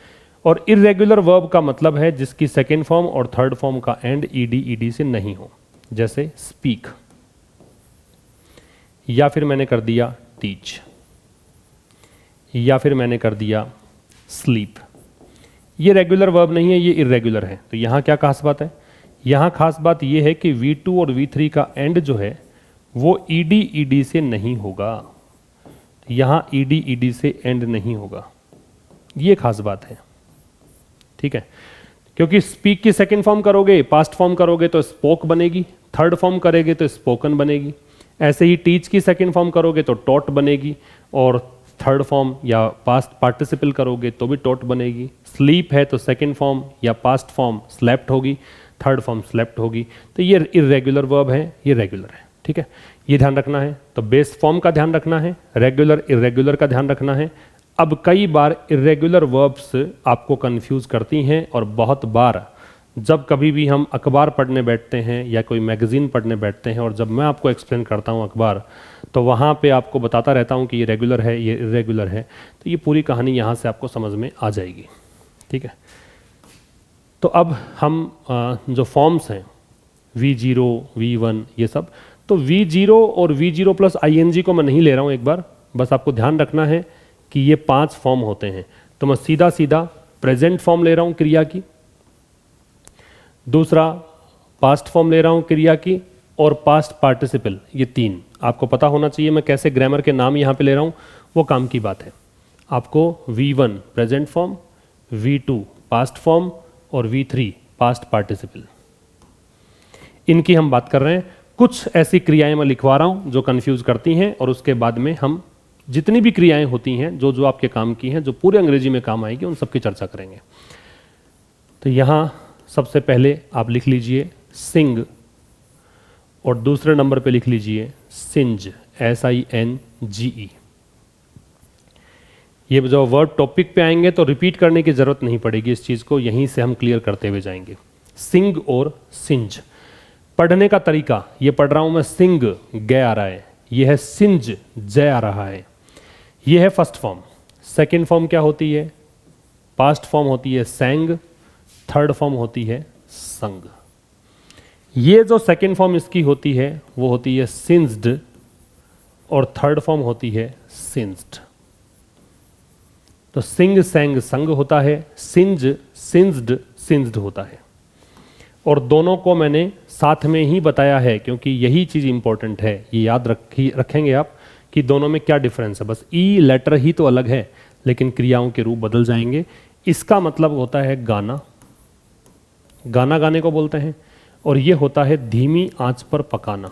और इर्रेगुलर वर्ब का मतलब है जिसकी सेकंड फॉर्म और थर्ड फॉर्म का एंड ईडी ईडी से नहीं हो, जैसे स्पीक, या फिर मैंने कर दिया टीच, या फिर मैंने कर दिया स्लीप। ये रेगुलर वर्ब नहीं है, ये इर्रेगुलर है। तो यहां क्या खास बात है? यहां खास बात यह है कि V2 और V3 का एंड जो है वो ईडी ईडी से नहीं होगा, यहां ईडी ईडी से एंड नहीं होगा, ये खास बात है, ठीक है। क्योंकि स्पीक की सेकंड फॉर्म करोगे, पास्ट फॉर्म करोगे तो स्पोक बनेगी, थर्ड फॉर्म करेंगे तो स्पोकन बनेगी। ऐसे ही टीच की सेकंड फॉर्म करोगे तो टॉट बनेगी, और थर्ड फॉर्म या पास्ट पार्टिसिपल करोगे तो भी टॉट बनेगी। स्लीप है तो सेकंड फॉर्म या पास्ट फॉर्म स्लेप्ट होगी, थर्ड फॉर्म स्लेप्ट होगी। तो ये इर्रेगुलर वर्ब है, ये रेगुलर है, ठीक है, ये ध्यान रखना है। तो बेस फॉर्म का ध्यान रखना है, रेगुलर इर्रेगुलर का ध्यान रखना है। अब कई बार इर्रेगुलर वर्ब्स आपको कंफ्यूज करती हैं, और बहुत बार जब कभी भी हम अखबार पढ़ने बैठते हैं या कोई मैगजीन पढ़ने बैठते हैं और जब मैं आपको एक्सप्लेन करता हूं अखबार, तो वहाँ पे आपको बताता रहता हूं कि ये रेगुलर है, ये इर्रेगुलर है, तो ये पूरी कहानी यहाँ से आपको समझ में आ जाएगी, ठीक है। तो अब हम जो फॉर्म्स हैं V0, V1 ये सब, तो V0 और V0 प्लस ING को मैं नहीं ले रहा हूँ, एक बार बस आपको ध्यान रखना है कि ये 5 फॉर्म होते हैं। तो मैं सीधा सीधा प्रेजेंट फॉर्म ले रहा हूँ क्रिया की, दूसरा पास्ट फॉर्म ले रहा हूँ क्रिया की, और पास्ट पार्टिसिपल, ये 3 आपको पता होना चाहिए। मैं कैसे ग्रामर के नाम यहाँ पे ले रहा हूँ वो काम की बात है। आपको V1 present form, V2 past form और V3 पास्ट पार्टिसिपल, इनकी हम बात कर रहे हैं। कुछ ऐसी क्रियाएं मैं लिखवा रहा हूँ जो कंफ्यूज करती हैं, और उसके बाद में हम जितनी भी क्रियाएं होती हैं जो जो आपके काम की हैं, जो पूरे अंग्रेजी में काम आएगी, उन सब की चर्चा करेंगे। तो यहाँ सबसे पहले आप लिख लीजिए सिंग, और दूसरे नंबर पे लिख लीजिए सिंज, SINGE। ये जो वर्ड टॉपिक पे आएंगे तो रिपीट करने की जरूरत नहीं पड़ेगी, इस चीज़ को यहीं से हम क्लियर करते हुए जाएंगे। सिंग और सिंज। पढ़ने का तरीका, ये पढ़ रहा हूँ मैं सिंग, ग आ रहा है, ये है सिंज, जय आ रहा है। ये है फर्स्ट फॉर्म। सेकंड फॉर्म क्या होती है? पास्ट फॉर्म होती है सैंग, थर्ड फॉर्म होती है संग। ये जो सेकंड फॉर्म इसकी होती है वो होती है सिंज्ड, और थर्ड फॉर्म होती है सिंज्ड। तो सिंग सैंग संग होता है, सिंज सिंज्ड सिंज्ड होता है। और दोनों को मैंने साथ में ही बताया है क्योंकि यही चीज़ इंपॉर्टेंट है, ये याद रखेंगे आप कि दोनों में क्या डिफरेंस है। बस ई लेटर ही तो अलग है, लेकिन क्रियाओं के रूप बदल जाएंगे। इसका मतलब होता है गाना, गाना गाने को बोलते हैं, और ये होता है धीमी आंच पर पकाना,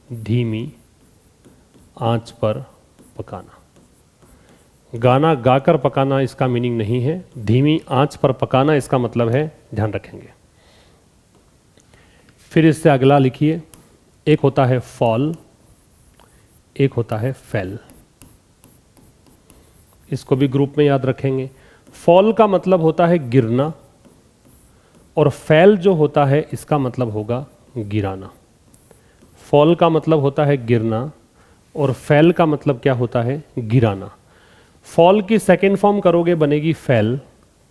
धीमी आंच पर पकाना। गाना गाकर पकाना इसका मीनिंग नहीं है, धीमी आंच पर पकाना इसका मतलब है, ध्यान रखेंगे। फिर इससे अगला लिखिए, एक होता है फॉल, एक होता है फेल। इसको भी ग्रुप में याद रखेंगे। फॉल का मतलब होता है गिरना, और फेल जो होता है इसका मतलब होगा गिराना। फॉल का मतलब होता है गिरना, और फेल का मतलब क्या होता है? गिराना। फॉल की सेकेंड फॉर्म करोगे बनेगी फेल,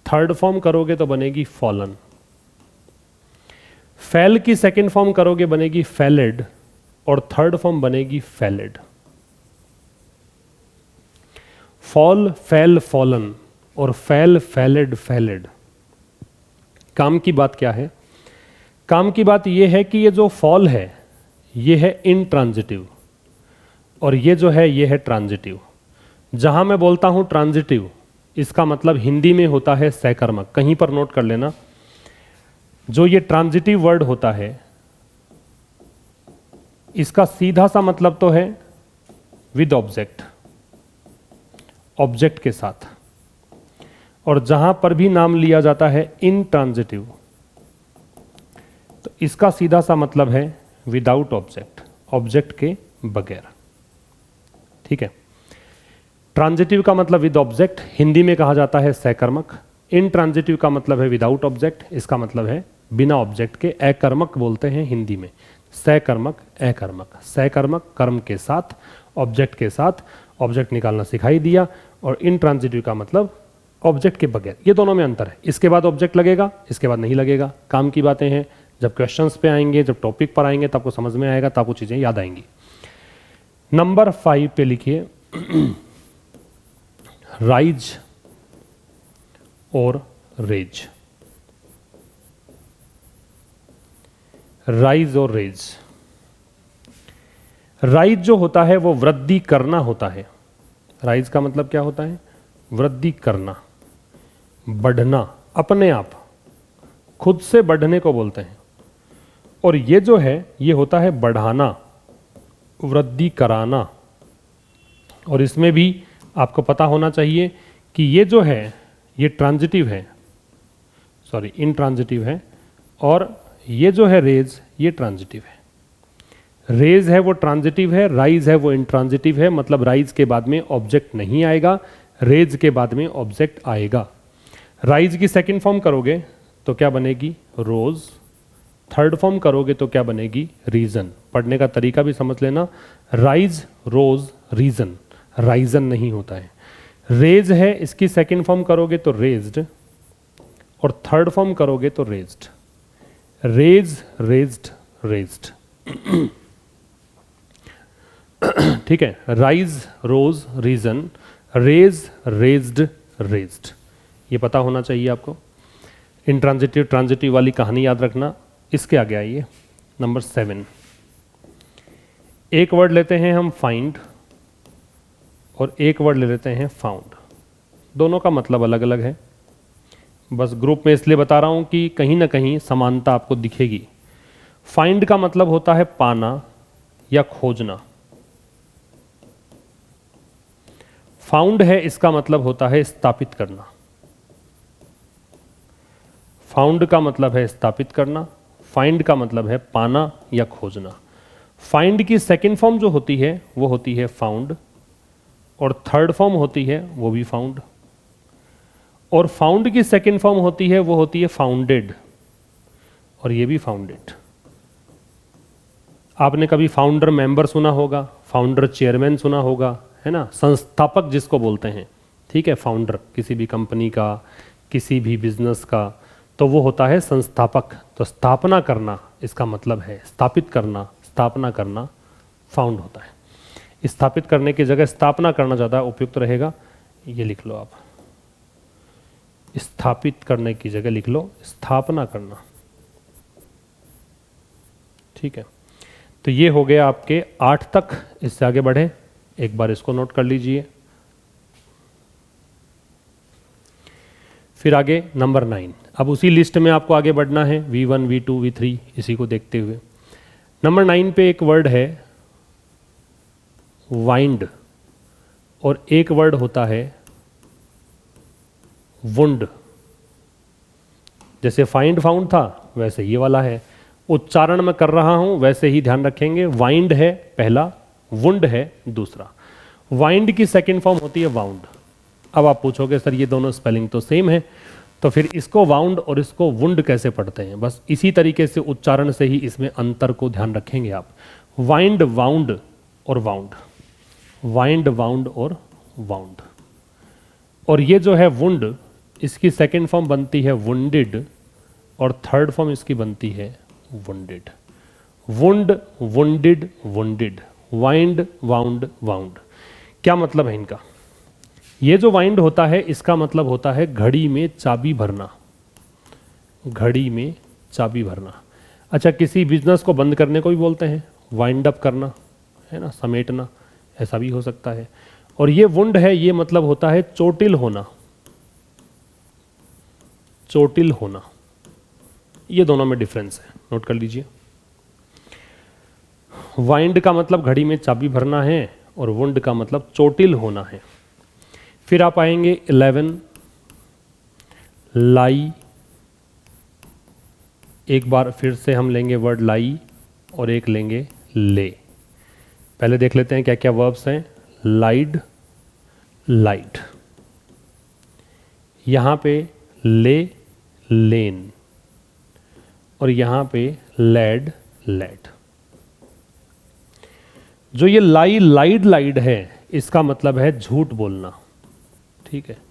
थर्ड फॉर्म करोगे तो बनेगी फॉलन। फेल की सेकेंड फॉर्म करोगे बनेगी फेलेड, और थर्ड फॉर्म बनेगी फेलेड। फॉल फेल फॉलन और फेल फेलेड फेलेड। काम की बात क्या है? काम की बात यह है कि ये जो फॉल है ये है इंट्रांजिटिव और ये जो है ये है ट्रांजिटिव। जहां मैं बोलता हूं ट्रांजिटिव, इसका मतलब हिंदी में होता है सहकर्मक। कहीं पर नोट कर लेना, जो ये ट्रांजिटिव वर्ड होता है इसका सीधा सा मतलब तो है विद ऑब्जेक्ट, ऑब्जेक्ट के साथ। और जहां पर भी नाम लिया जाता है इनट्रांजिटिव, तो इसका सीधा सा मतलब है विदाउट ऑब्जेक्ट, ऑब्जेक्ट के बगैर। ठीक है, ट्रांजिटिव का मतलब विद ऑब्जेक्ट, हिंदी में कहा जाता है सहकर्मक। इनट्रांजिटिव का मतलब है विदाउट ऑब्जेक्ट, इसका मतलब है बिना ऑब्जेक्ट के, अकर्मक बोलते हैं हिंदी में। सहकर्मक, अकर्मक, सहकर्मक कर्म के साथ, ऑब्जेक्ट के साथ, ऑब्जेक्ट निकालना सिखाई दिया। और इनट्रांजिटिव का मतलब ऑब्जेक्ट के बगैर। ये दोनों में अंतर है, इसके बाद ऑब्जेक्ट लगेगा, इसके बाद नहीं लगेगा। काम की बातें हैं, जब क्वेश्चंस पे आएंगे, जब टॉपिक पर आएंगे तब आपको समझ में आएगा, तब आपको चीजें याद आएंगी। नंबर 5 पे लिखिए राइज और रेज। राइज और रेज। राइज जो होता है वो वृद्धि करना होता है। राइज का मतलब क्या होता है? वृद्धि करना, बढ़ना, अपने आप खुद से बढ़ने को बोलते हैं। और ये जो है ये होता है बढ़ाना, वृद्धि कराना। और इसमें भी आपको पता होना चाहिए कि ये जो है ये ट्रांजिटिव है, सॉरी इनट्रांजिटिव है, और ये जो है रेज ये ट्रांजिटिव है। रेज है वो ट्रांजिटिव है, राइज है वो इंट्रांजिटिव है। मतलब राइज के बाद में ऑब्जेक्ट नहीं आएगा, रेज के बाद में ऑब्जेक्ट आएगा। राइज की सेकंड फॉर्म करोगे तो क्या बनेगी? रोज। थर्ड फॉर्म करोगे तो क्या बनेगी? रीजन। पढ़ने का तरीका भी समझ लेना, राइज, रोज, रीजन, राइजन नहीं होता है। रेज है, इसकी सेकंड फॉर्म करोगे तो रेज्ड, और थर्ड फॉर्म करोगे तो रेज्ड। Raise, raised, raised. ठीक है, राइज, रोज, रीजन, रेज, रेज्ड, रेज्ड। ये पता होना चाहिए आपको। इंट्रांजिटिव ट्रांजिटिव वाली कहानी याद रखना। इसके आगे आइए, नंबर 7। एक वर्ड लेते हैं हम फाइंड और एक वर्ड ले लेते हैं फाउंड। दोनों का मतलब अलग अलग है, बस ग्रुप में इसलिए बता रहा हूं कि कहीं ना कहीं समानता आपको दिखेगी। फाइंड का मतलब होता है पाना या खोजना। फाउंड है, इसका मतलब होता है स्थापित करना। फाउंड का मतलब है स्थापित करना, फाइंड का मतलब है पाना या खोजना। फाइंड की सेकंड फॉर्म जो होती है वो होती है फाउंड, और थर्ड फॉर्म होती है वो भी फाउंड, और फाउंड की सेकंड फॉर्म होती है वो होती है फाउंडेड, और ये भी फाउंडेड। आपने कभी फाउंडर मेंबर सुना होगा, फाउंडर चेयरमैन सुना होगा, है ना, संस्थापक जिसको बोलते हैं। ठीक है, फाउंडर किसी भी कंपनी का, किसी भी बिजनेस का, तो वो होता है संस्थापक। तो स्थापना करना इसका मतलब है स्थापित करना, स्थापना करना फाउंड होता है। स्थापित करने की जगह स्थापना करना ज़्यादा उपयुक्त रहेगा, ये लिख लो आप। स्थापित करने की जगह लिख लो स्थापना करना। ठीक है, तो ये हो गया आपके 8 तक। इससे आगे बढ़े, एक बार इसको नोट कर लीजिए। फिर आगे नंबर 9। अब उसी लिस्ट में आपको आगे बढ़ना है, V1, V2, V3 इसी को देखते हुए। नंबर 9 पे एक वर्ड है वाइंड, और एक वर्ड होता है वुंड। जैसे फाइंड फाउंड था वैसे ये वाला है। उच्चारण में कर रहा हूं वैसे ही ध्यान रखेंगे। वाइंड है पहला, वुंड है दूसरा। वाइंड की सेकंड फॉर्म होती है वाउंड। अब आप पूछोगे सर ये दोनों स्पेलिंग तो सेम है, तो फिर इसको वाउंड और इसको वुंड कैसे पढ़ते हैं? बस इसी तरीके से उच्चारण से ही इसमें अंतर को ध्यान रखेंगे आप। वाइंड, वाउंड और वाउंड, वाइंड, वाउंड और वाउंड। और ये जो है वुंड, इसकी सेकंड फॉर्म बनती है वुंडेड, और थर्ड फॉर्म इसकी बनती है wounded. Wound, wounded, wounded, wind, wound, wound. क्या मतलब है इनका? ये जो वाइंड होता है इसका मतलब होता है घड़ी में चाबी भरना, घड़ी में चाबी भरना। अच्छा, किसी बिजनेस को बंद करने को भी बोलते हैं, वाइंड अप करना, है ना, समेटना, ऐसा भी हो सकता है। और ये वुंड है, ये मतलब होता है चोटिल होना, चोटिल होना। ये दोनों में डिफरेंस है, नोट कर लीजिए। वाइंड का मतलब घड़ी में चाबी भरना है और वुंड का मतलब चोटिल होना है। फिर आप आएंगे 11 लाई। एक बार फिर से हम लेंगे वर्ड लाई और एक लेंगे ले। पहले देख लेते हैं क्या क्या वर्ब्स हैं। लाइड, लाइट, यहां पे ले, लेन, और यहां पे लैड, लैड। जो ये लाई, लाइड, लाइड है, इसका मतलब है झूठ बोलना, ठीक है।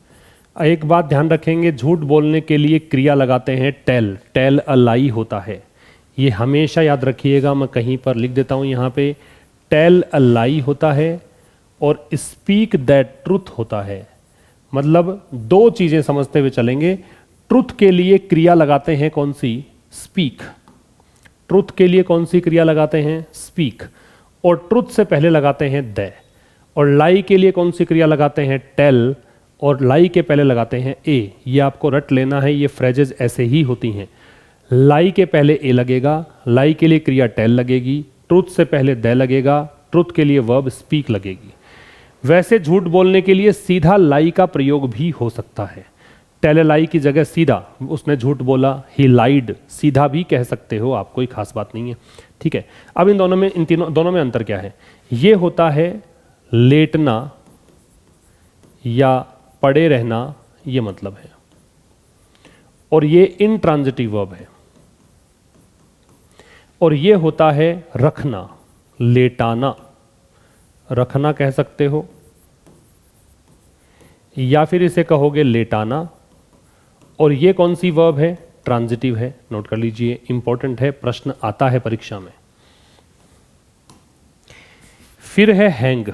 एक बात ध्यान रखेंगे, झूठ बोलने के लिए क्रिया लगाते हैं टेल, टेल अ लाई होता है, ये हमेशा याद रखिएगा। मैं कहीं पर लिख देता हूं यहां पे, टेल अ लाई होता है और स्पीक दैट ट्रुथ होता है। मतलब दो चीजें समझते हुए चलेंगे। ट्रुथ के लिए क्रिया लगाते हैं कौन सी? स्पीक। ट्रुथ के लिए कौन सी क्रिया लगाते हैं? स्पीक। और ट्रुथ से पहले लगाते हैं द। और लाई के लिए कौन सी क्रिया लगाते हैं? टेल। और लाई के पहले लगाते हैं ए। ये आपको रट लेना है, ये फ्रेजेस ऐसे ही होती हैं। लाई के पहले ए लगेगा, लाई के लिए क्रिया टेल लगेगी, ट्रुथ से पहले द लगेगा, ट्रुथ के लिए वर्ब स्पीक लगेगी। वैसे झूठ बोलने के लिए सीधा लाई का प्रयोग भी हो सकता है। टेल लाई की जगह सीधा उसने झूठ बोला, ही लाइड, सीधा भी कह सकते हो आप, कोई खास बात नहीं है, ठीक है। अब इन दोनों में, इन तीनों दोनों में अंतर क्या है? ये होता है लेटना या पड़े रहना, ये मतलब है, और ये इनट्रांजिटिव वर्ब है। और ये होता है रखना, लेटाना, रखना कह सकते हो, या फिर इसे कहोगे लेटाना। और ये कौन सी वर्ब है? ट्रांजिटिव है, नोट कर लीजिए, इंपॉर्टेंट है, प्रश्न आता है परीक्षा में। फिर है हैंग,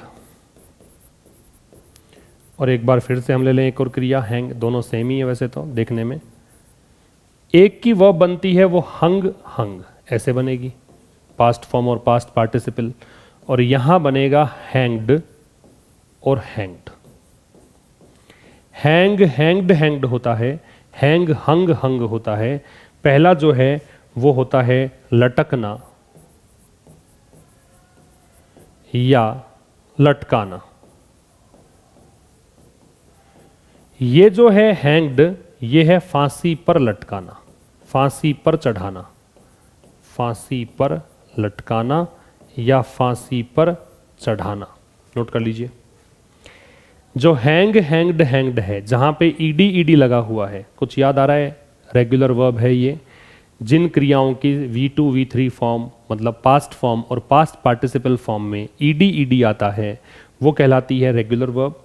और एक बार फिर से हम ले लें एक और क्रिया हैंग, दोनों सेम ही है वैसे तो देखने में। एक की वर्ब बनती है वो हंग, हंग ऐसे बनेगी, पास्ट फॉर्म और पास्ट पार्टिसिपल, और यहां बनेगा हैंग्ड और हैंग्ड। हैंग, हैंग्ड, हैंग्ड होता है, हैंग हंग, हंग होता है। पहला जो है वो होता है लटकना या लटकाना। ये जो है हैंग्ड, ये है फांसी पर लटकाना, फांसी पर चढ़ाना, फांसी पर लटकाना या फांसी पर चढ़ाना, नोट कर लीजिए। जो हैंग, हैंग्ड, हैंग्ड है, जहां पे ईडी ईडी लगा हुआ है, कुछ याद आ रहा है? रेगुलर वर्ब है ये। जिन क्रियाओं की V2 V3 फॉर्म मतलब पास्ट फॉर्म और पास्ट पार्टिसिपल फॉर्म में ईडी ईडी आता है, वो कहलाती है रेगुलर वर्ब।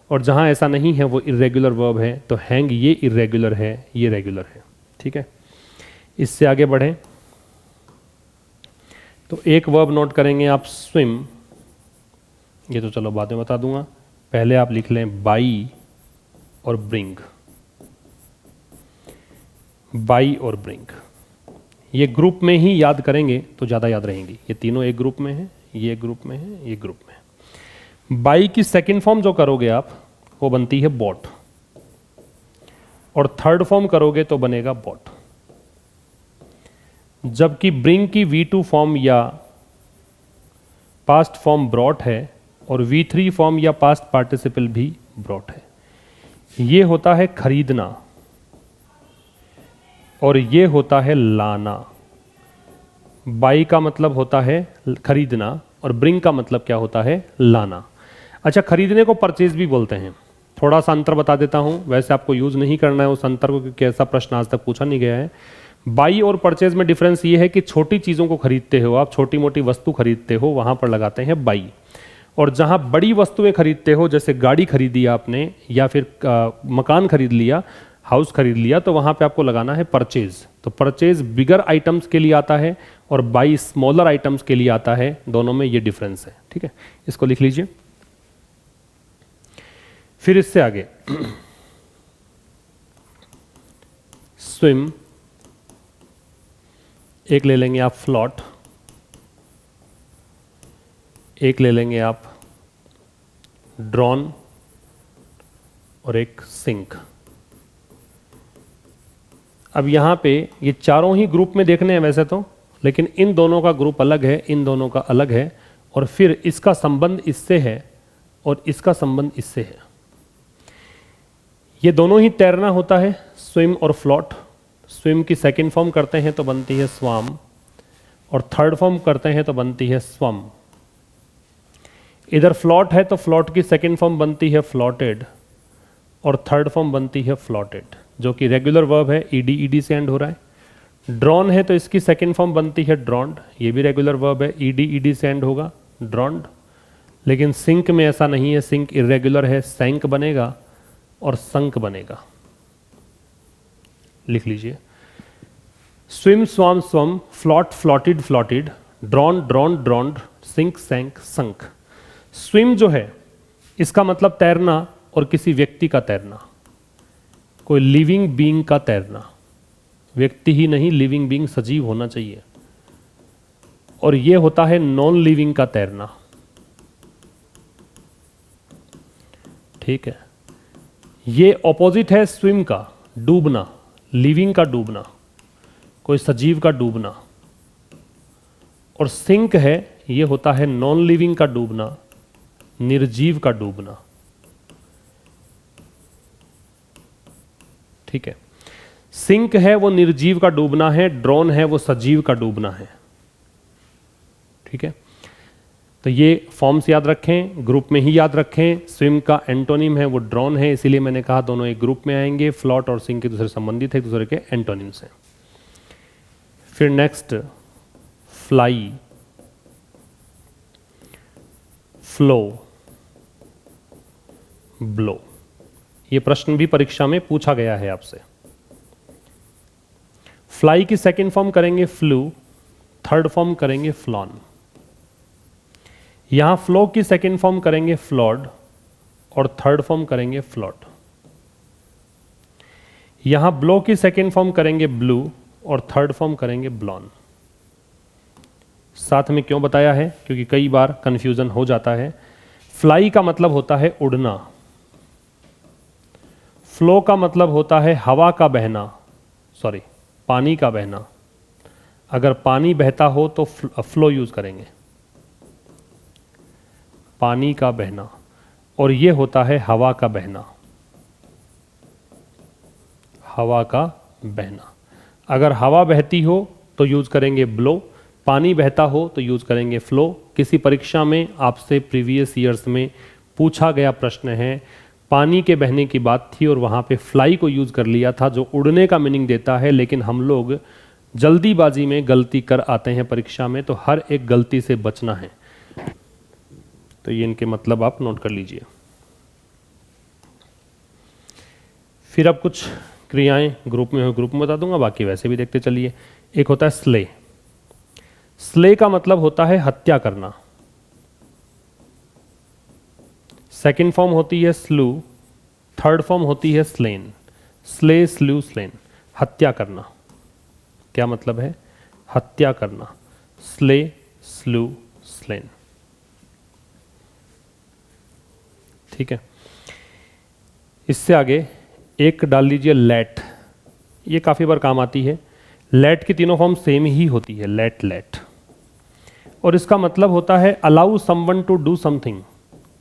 और जहां ऐसा नहीं है वो इरेगुलर वर्ब है। तो हैंग ये इरेगुलर है, ये रेगुलर है, ठीक है। इससे आगे बढ़ें तो एक वर्ब नोट करेंगे आप, स्विम। ये तो चलो बाद में बता दूंगा, पहले आप लिख लें बाई और ब्रिंग, बाई और ब्रिंग। ये ग्रुप में ही याद करेंगे तो ज़्यादा याद रहेंगी। ये तीनों एक ग्रुप में है, ये एक ग्रुप में है, ये ग्रुप में है। बाई की सेकंड फॉर्म जो करोगे आप वो बनती है बॉट, और थर्ड फॉर्म करोगे तो बनेगा बॉट। जबकि ब्रिंग की V2 फॉर्म या पास्ट फॉर्म ब्रॉट है और V3 फॉर्म या पास्ट पार्टिसिपल भी ब्रॉट है। ये होता है खरीदना और ये होता है लाना। बाई का मतलब होता है खरीदना और ब्रिंग का मतलब क्या होता है? लाना। अच्छा, खरीदने को परचेज भी बोलते हैं। थोड़ा सा अंतर बता देता हूं, वैसे आपको यूज नहीं करना है उस अंतर को क्योंकि ऐसा प्रश्न आज तक पूछा नहीं गया है। बाई और परचेज में डिफरेंस ये है कि छोटी चीज़ों को खरीदते हो आप, छोटी मोटी वस्तु खरीदते हो, वहां पर लगाते हैं बाई। और जहां बड़ी वस्तुएं खरीदते हो, जैसे गाड़ी खरीदी आपने या फिर मकान खरीद लिया, हाउस खरीद लिया, तो वहां पे आपको लगाना है परचेज। तो परचेज बिगर आइटम्स के लिए आता है और बाई स्मॉलर आइटम्स के लिए आता है। दोनों में ये डिफरेंस है, ठीक है। इसको लिख लीजिए। फिर इससे आगे स्विम, एक ले लेंगे आप फ्लॉट, एक ले लेंगे आप ड्रॉन और एक सिंक। अब यहां पे ये चारों ही ग्रुप में देखने हैं वैसे तो, लेकिन इन दोनों का ग्रुप अलग है, इन दोनों का अलग है, और फिर इसका संबंध इससे है और इसका संबंध इससे है। ये दोनों ही तैरना होता है, स्विम और फ्लोट। स्विम की सेकंड फॉर्म करते हैं तो बनती है स्वाम, और थर्ड फॉर्म करते हैं तो बनती है स्वम। इधर फ्लोट है तो फ्लोट की सेकंड फॉर्म बनती है फ्लोटेड, और थर्ड फॉर्म बनती है फ्लोटेड, जो कि रेगुलर वर्ब है, ईडी ईडी से एंड हो रहा है। ड्रॉन है तो इसकी सेकंड फॉर्म बनती है ड्रॉन्ड, ये भी रेगुलर वर्ब है, ईडी ईडी से एंड होगा, ड्रॉन्ड। लेकिन सिंक में ऐसा नहीं है, सिंक इरेगुलर है, सैंक बनेगा और संक बनेगा। लिख लीजिए, swim swam swum, float floated floated, drown drown drowned, sink sank sunk. Swim जो है इसका मतलब तैरना और किसी व्यक्ति का तैरना, कोई लिविंग बीइंग का तैरना, व्यक्ति ही नहीं लिविंग बीइंग सजीव होना चाहिए। और ये होता है नॉन लिविंग का तैरना, ठीक है। ये ऑपोजिट है स्विम का, डूबना, लिविंग का डूबना, कोई सजीव का डूबना। और सिंक है, ये होता है नॉन लिविंग का डूबना, निर्जीव का डूबना, ठीक है। सिंक है वो निर्जीव का डूबना है, ड्रोन है वो सजीव का डूबना है, ठीक है। तो ये फॉर्म्स याद रखें, ग्रुप में ही याद रखें। स्विम का एंटोनिम है वो ड्रोन है, इसीलिए मैंने कहा दोनों एक ग्रुप में आएंगे। फ्लॉट और सिंक एक दूसरे संबंधित है, एक दूसरे के एंटोनिम से। फिर नेक्स्ट, फ्लाई, फ्लो, ब्लो। ये प्रश्न भी परीक्षा में पूछा गया है आपसे। फ्लाई की सेकंड फॉर्म करेंगे फ्लू, थर्ड फॉर्म करेंगे फ्लॉन। यहां फ्लो की सेकंड फॉर्म करेंगे फ्लॉड और थर्ड फॉर्म करेंगे फ्लॉट। यहां ब्लो की सेकंड फॉर्म करेंगे ब्लू और थर्ड फॉर्म करेंगे ब्लॉन। साथ में क्यों बताया है, क्योंकि कई बार कंफ्यूजन हो जाता है। फ्लाई का मतलब होता है उड़ना, फ्लो का मतलब होता है हवा का बहना, सॉरी पानी का बहना। अगर पानी बहता हो तो फ्लो यूज करेंगे, पानी का बहना। और ये होता है हवा का बहना, हवा का बहना। अगर हवा बहती हो तो यूज करेंगे ब्लो, पानी बहता हो तो यूज करेंगे फ्लो। किसी परीक्षा में आपसे प्रीवियस ईयर्स में पूछा गया प्रश्न है, पानी के बहने की बात थी और वहां पे फ्लाई को यूज कर लिया था, जो उड़ने का मीनिंग देता है। लेकिन हम लोग जल्दीबाजी में गलती कर आते हैं परीक्षा में, तो हर एक गलती से बचना है। तो ये इनके मतलब आप नोट कर लीजिए। फिर अब कुछ क्रियाएं ग्रुप में हो, ग्रुप में बता दूंगा, बाकी वैसे भी देखते चलिए। एक होता है स्ले। स्ले का मतलब होता है हत्या करना। सेकंड फॉर्म होती है स्लू, थर्ड फॉर्म होती है स्लेन। स्ले, स्लू, स्लेन, हत्या करना। क्या मतलब है? हत्या करना। स्ले, स्लू, स्लेन, ठीक है। इससे आगे एक डाल लीजिए लेट। ये काफी बार काम आती है। लेट की तीनों फॉर्म सेम ही होती है, लेट लेट। और इसका मतलब होता है allow someone to do something,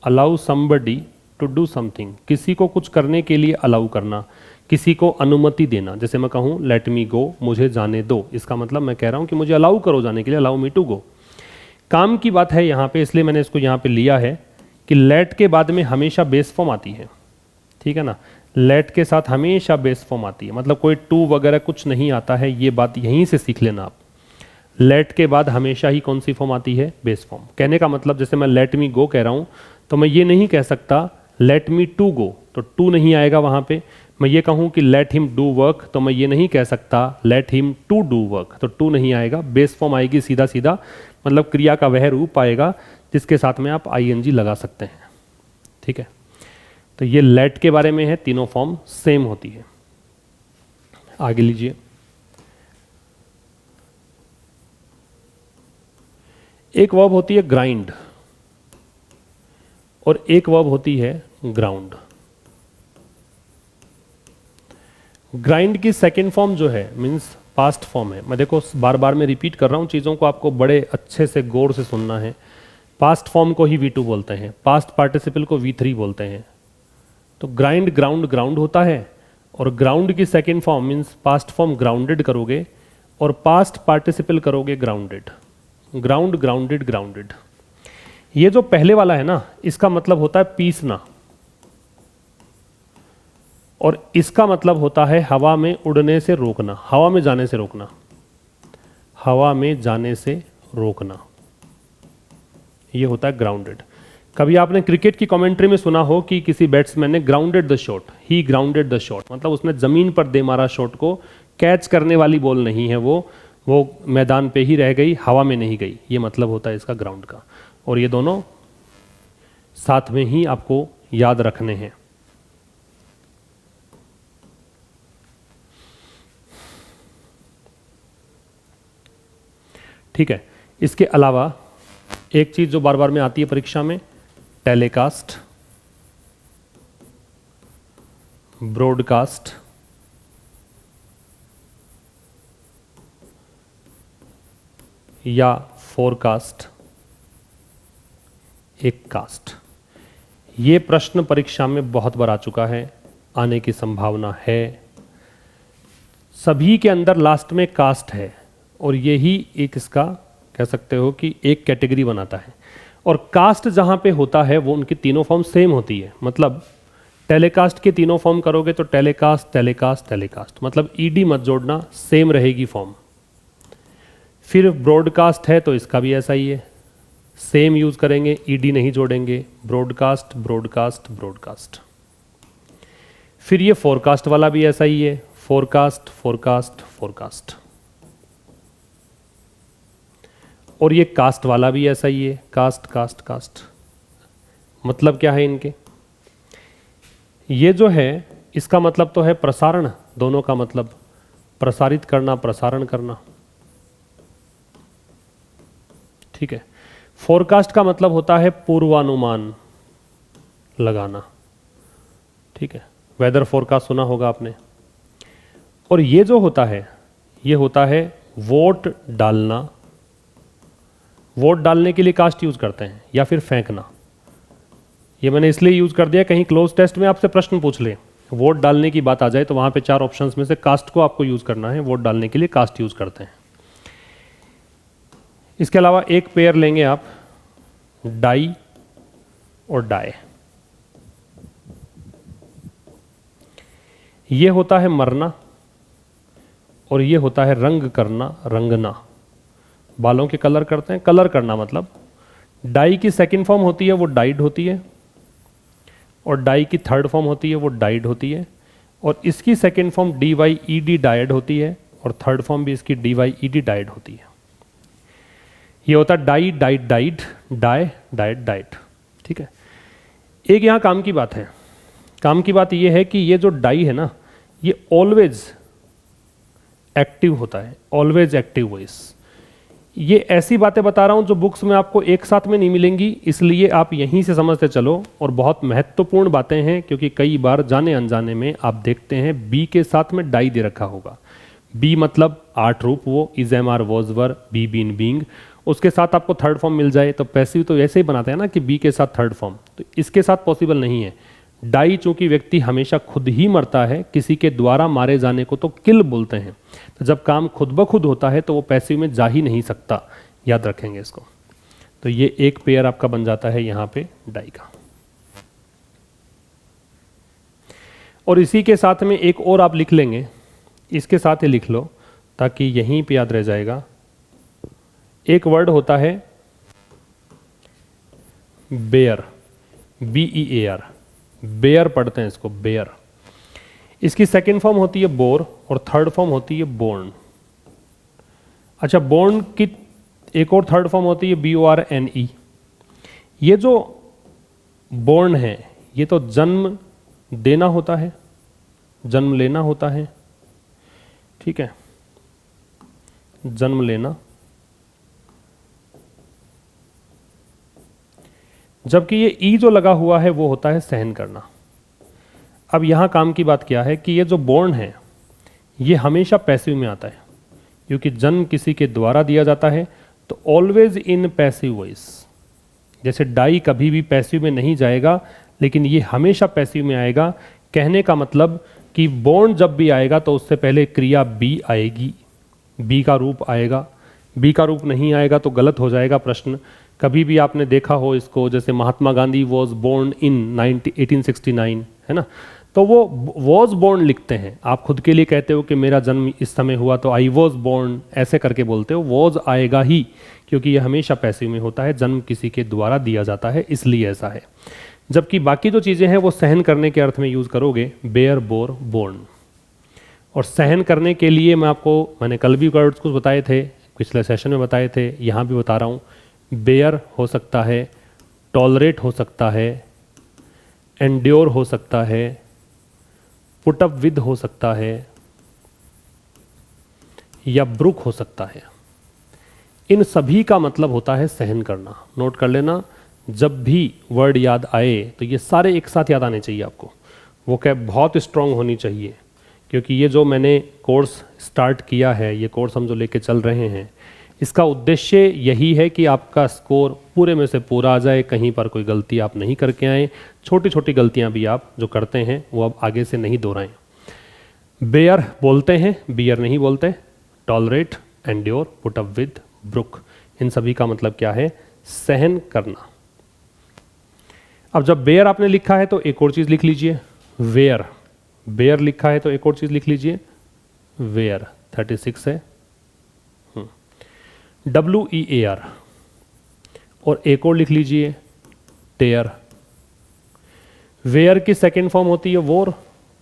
allow somebody to do something. किसी को कुछ करने के लिए अलाउ करना, किसी को अनुमति देना। जैसे मैं कहूँ लेट मी गो, मुझे जाने दो, इसका मतलब मैं कह रहा हूँ कि मुझे अलाउ करो जाने के लिए, अलाउ मी टू गो। काम की बात है यहाँ पे, इसलिए मैंने इसको यहाँ पे लिया है कि लेट के बाद में हमेशा बेस फॉर्म आती है, ठीक है ना। लेट के साथ हमेशा बेस फॉर्म आती है, मतलब कोई टू वगैरह कुछ नहीं आता है, ये बात यहीं से सीख लेना आप। लेट के बाद हमेशा ही कौन सी फॉर्म आती है? Base form. कहने का मतलब जैसे मैं लेट मी गो कह रहा हूं तो मैं ये नहीं कह सकता लेट मी टू गो, तो टू नहीं आएगा वहां पे। मैं ये कहूं कि लेट हिम डू वर्क, तो मैं ये नहीं कह सकता let him to do work, तो टू नहीं आएगा। बेस फॉर्म आएगी सीधा सीधा, मतलब क्रिया का वह रूप आएगा जिसके साथ में आप आईएनजी लगा सकते हैं, ठीक है। तो ये लेट के बारे में है, तीनों फॉर्म सेम होती है। आगे लीजिए। एक वर्ब होती है ग्राइंड और एक वर्ब होती है ग्राउंड। ग्राइंड की सेकेंड फॉर्म जो है मीन्स पास्ट फॉर्म है। मैं देखो बार बार मैं रिपीट कर रहा हूं चीज़ों को, आपको बड़े अच्छे से गौर से सुनना है। पास्ट फॉर्म को ही V2 बोलते हैं, पास्ट पार्टिसिपल को V3 बोलते हैं। तो ग्राइंड ग्राउंड ग्राउंड होता है और ग्राउंड की second form means past form grounded करोगे और पास्ट पार्टिसिपल करोगे ग्राउंडेड। Ground grounded grounded. ये जो पहले वाला है ना, इसका मतलब होता है पीसना और इसका मतलब होता है हवा में उड़ने से रोकना, हवा में जाने से रोकना, हवा में जाने से रोकना। ये होता है ग्राउंडेड। कभी आपने क्रिकेट की कमेंट्री में सुना हो कि किसी बैट्समैन ने grounded the shot, he grounded the shot, मतलब उसने जमीन पर दे मारा शॉट को, कैच करने वाली बॉल नहीं है वो मैदान पे ही रह गई, हवा में नहीं गई। ये मतलब होता है इसका ग्राउंड का। और ये दोनों साथ में ही आपको याद रखने हैं। ठीक है। इसके अलावा एक चीज जो बार बार में आती है परीक्षा में, टेलीकास्ट, ब्रॉडकास्ट, या फोरकास्ट, एक कास्ट। ये प्रश्न परीक्षा में बहुत बार आ चुका है, आने की संभावना है। सभी के अंदर लास्ट में कास्ट है और यही एक इसका कह सकते हो कि एक कैटेगरी बनाता है। और कास्ट जहां पे होता है वो उनकी तीनों फॉर्म सेम होती है। मतलब टेलीकास्ट के तीनों फॉर्म करोगे तो टेलीकास्ट टेलीकास्ट टेलीकास्ट, मतलब ईडी मत जोड़ना, सेम रहेगी फॉर्म। फिर ब्रॉडकास्ट है तो इसका भी ऐसा ही है, सेम यूज करेंगे, ईडी नहीं जोड़ेंगे, ब्रॉडकास्ट ब्रॉडकास्ट ब्रॉडकास्ट। फिर ये फोरकास्ट वाला भी ऐसा ही है, फोरकास्ट फोरकास्ट फोरकास्ट। और ये कास्ट वाला भी ऐसा ही है, कास्ट कास्ट कास्ट। मतलब क्या है इनके, ये जो है इसका मतलब तो है प्रसारण, दोनों का मतलब प्रसारित करना प्रसारण करना। ठीक है। फोरकास्ट का मतलब होता है पूर्वानुमान लगाना। ठीक है, वेदर फोरकास्ट सुना होगा आपने। और ये जो होता है ये होता है वोट डालना। वोट डालने के लिए कास्ट यूज करते हैं, या फिर फेंकना। ये मैंने इसलिए यूज कर दिया कहीं क्लोज टेस्ट में आपसे प्रश्न पूछ ले, वोट डालने की बात आ जाए तो वहां पे 4 ऑप्शंस में से कास्ट को आपको यूज करना है। वोट डालने के लिए कास्ट यूज करते हैं। इसके अलावा एक पेयर लेंगे आप, डाई और डाई। ये होता है मरना और ये होता है रंग करना रंगना। बालों के कलर करते हैं, कलर करना मतलब डाई की सेकंड फॉर्म होती है वो डाइड होती है और डाई की थर्ड फॉर्म होती है वो डाइड होती है। और इसकी सेकंड फॉर्म DYED डाइड होती है और थर्ड फॉर्म भी इसकी DYED डाइड होती है। ये होता है die died died, die died died. ठीक है। एक यहां काम की बात है, काम की बात ये है कि ये जो डाई है ना ये ऑलवेज एक्टिव होता है, ऑलवेज एक्टिव वॉइस। ये ऐसी बातें बता रहा हूं जो बुक्स में आपको एक साथ में नहीं मिलेंगी, इसलिए आप यहीं से समझते चलो। और बहुत महत्वपूर्ण बातें हैं क्योंकि कई बार जाने अनजाने में आप देखते हैं बी के साथ में डाई दे रखा होगा। बी मतलब 8 रूप, वो is am are was were be been being, उसके साथ आपको थर्ड फॉर्म मिल जाए तो पैसिव तो ऐसे ही बनाते हैं ना कि बी के साथ थर्ड फॉर्म, तो इसके साथ पॉसिबल नहीं है। डाई चूंकि व्यक्ति हमेशा खुद ही मरता है, किसी के द्वारा मारे जाने को तो किल बोलते हैं, तो जब काम खुद ब खुद होता है तो वो पैसिव में जा ही नहीं सकता, याद रखेंगे इसको। तो ये एक पेयर आपका बन जाता है यहां पे डाई का। और इसी के साथ में एक और आप लिख लेंगे, इसके साथ ही लिख लो ताकि यहीं पे याद रह जाएगा। एक वर्ड होता है बेयर, BEAR, बेयर पढ़ते हैं इसको, बेयर। इसकी सेकंड फॉर्म होती है बोर और थर्ड फॉर्म होती है बोर्न। अच्छा, बोर्न की एक और थर्ड फॉर्म होती है BORNE। ये जो बोर्न है ये तो जन्म देना होता है, जन्म लेना होता है। ठीक है, जन्म लेना। जबकि ये ई जो लगा हुआ है वो होता है सहन करना। अब यहाँ काम की बात क्या है कि ये जो बोर्न है ये हमेशा पैसिव में आता है, क्योंकि जन्म किसी के द्वारा दिया जाता है, तो ऑलवेज इन पैसिव वॉइस। जैसे डाई कभी भी पैसिव में नहीं जाएगा, लेकिन ये हमेशा पैसिव में आएगा। कहने का मतलब कि बोर्न जब भी आएगा तो उससे पहले क्रिया बी आएगी, बी का रूप आएगा। बी का रूप नहीं आएगा तो गलत हो जाएगा प्रश्न। कभी भी आपने देखा हो इसको, जैसे Mahatma Gandhi was born in 1869, है ना, तो वो वॉज बोर्न लिखते हैं। आप खुद के लिए कहते हो कि मेरा जन्म इस समय हुआ तो आई वॉज बोर्न ऐसे करके बोलते हो, वॉज आएगा ही, क्योंकि ये हमेशा पैसिव में होता है, जन्म किसी के द्वारा दिया जाता है, इसलिए ऐसा है। जबकि बाकी जो चीज़ें हैं वो सहन करने के अर्थ में यूज़ करोगे, बेयर, बोर, बोर्न। और सहन करने के लिए मैंने कल भी वर्ड्स कुछ बताए थे, पिछले सेशन में बताए थे, यहाँ भी बता रहा हूँ। बेयर हो सकता है, टॉलरेट हो सकता है, एंड्योर हो सकता है, पुट अप विद हो सकता है, या ब्रुक हो सकता है। इन सभी का मतलब होता है सहन करना। नोट कर लेना, जब भी वर्ड याद आए तो ये सारे एक साथ याद आने चाहिए आपको। वो क्या बहुत स्ट्रांग होनी चाहिए, क्योंकि ये जो मैंने कोर्स स्टार्ट किया है, ये कोर्स हम जो लेके चल रहे हैं, इसका उद्देश्य यही है कि आपका स्कोर पूरे में से पूरा आ जाए, कहीं पर कोई गलती आप नहीं करके आए। छोटी छोटी गलतियां भी आप जो करते हैं वो अब आगे से नहीं दोहराएं। बेयर बोलते हैं, बियर नहीं बोलते। Tolerate, endure, put up with, brook, इन सभी का मतलब क्या है? सहन करना। अब जब बेयर आपने लिखा है तो एक और चीज़ लिख लीजिए, वेयर। बेयर लिखा है तो एक और चीज़ लिख लीजिए, वेयर। 36 है, WEAR। और एक और लिख लीजिए, टेयर। वेयर की सेकेंड फॉर्म होती है वोर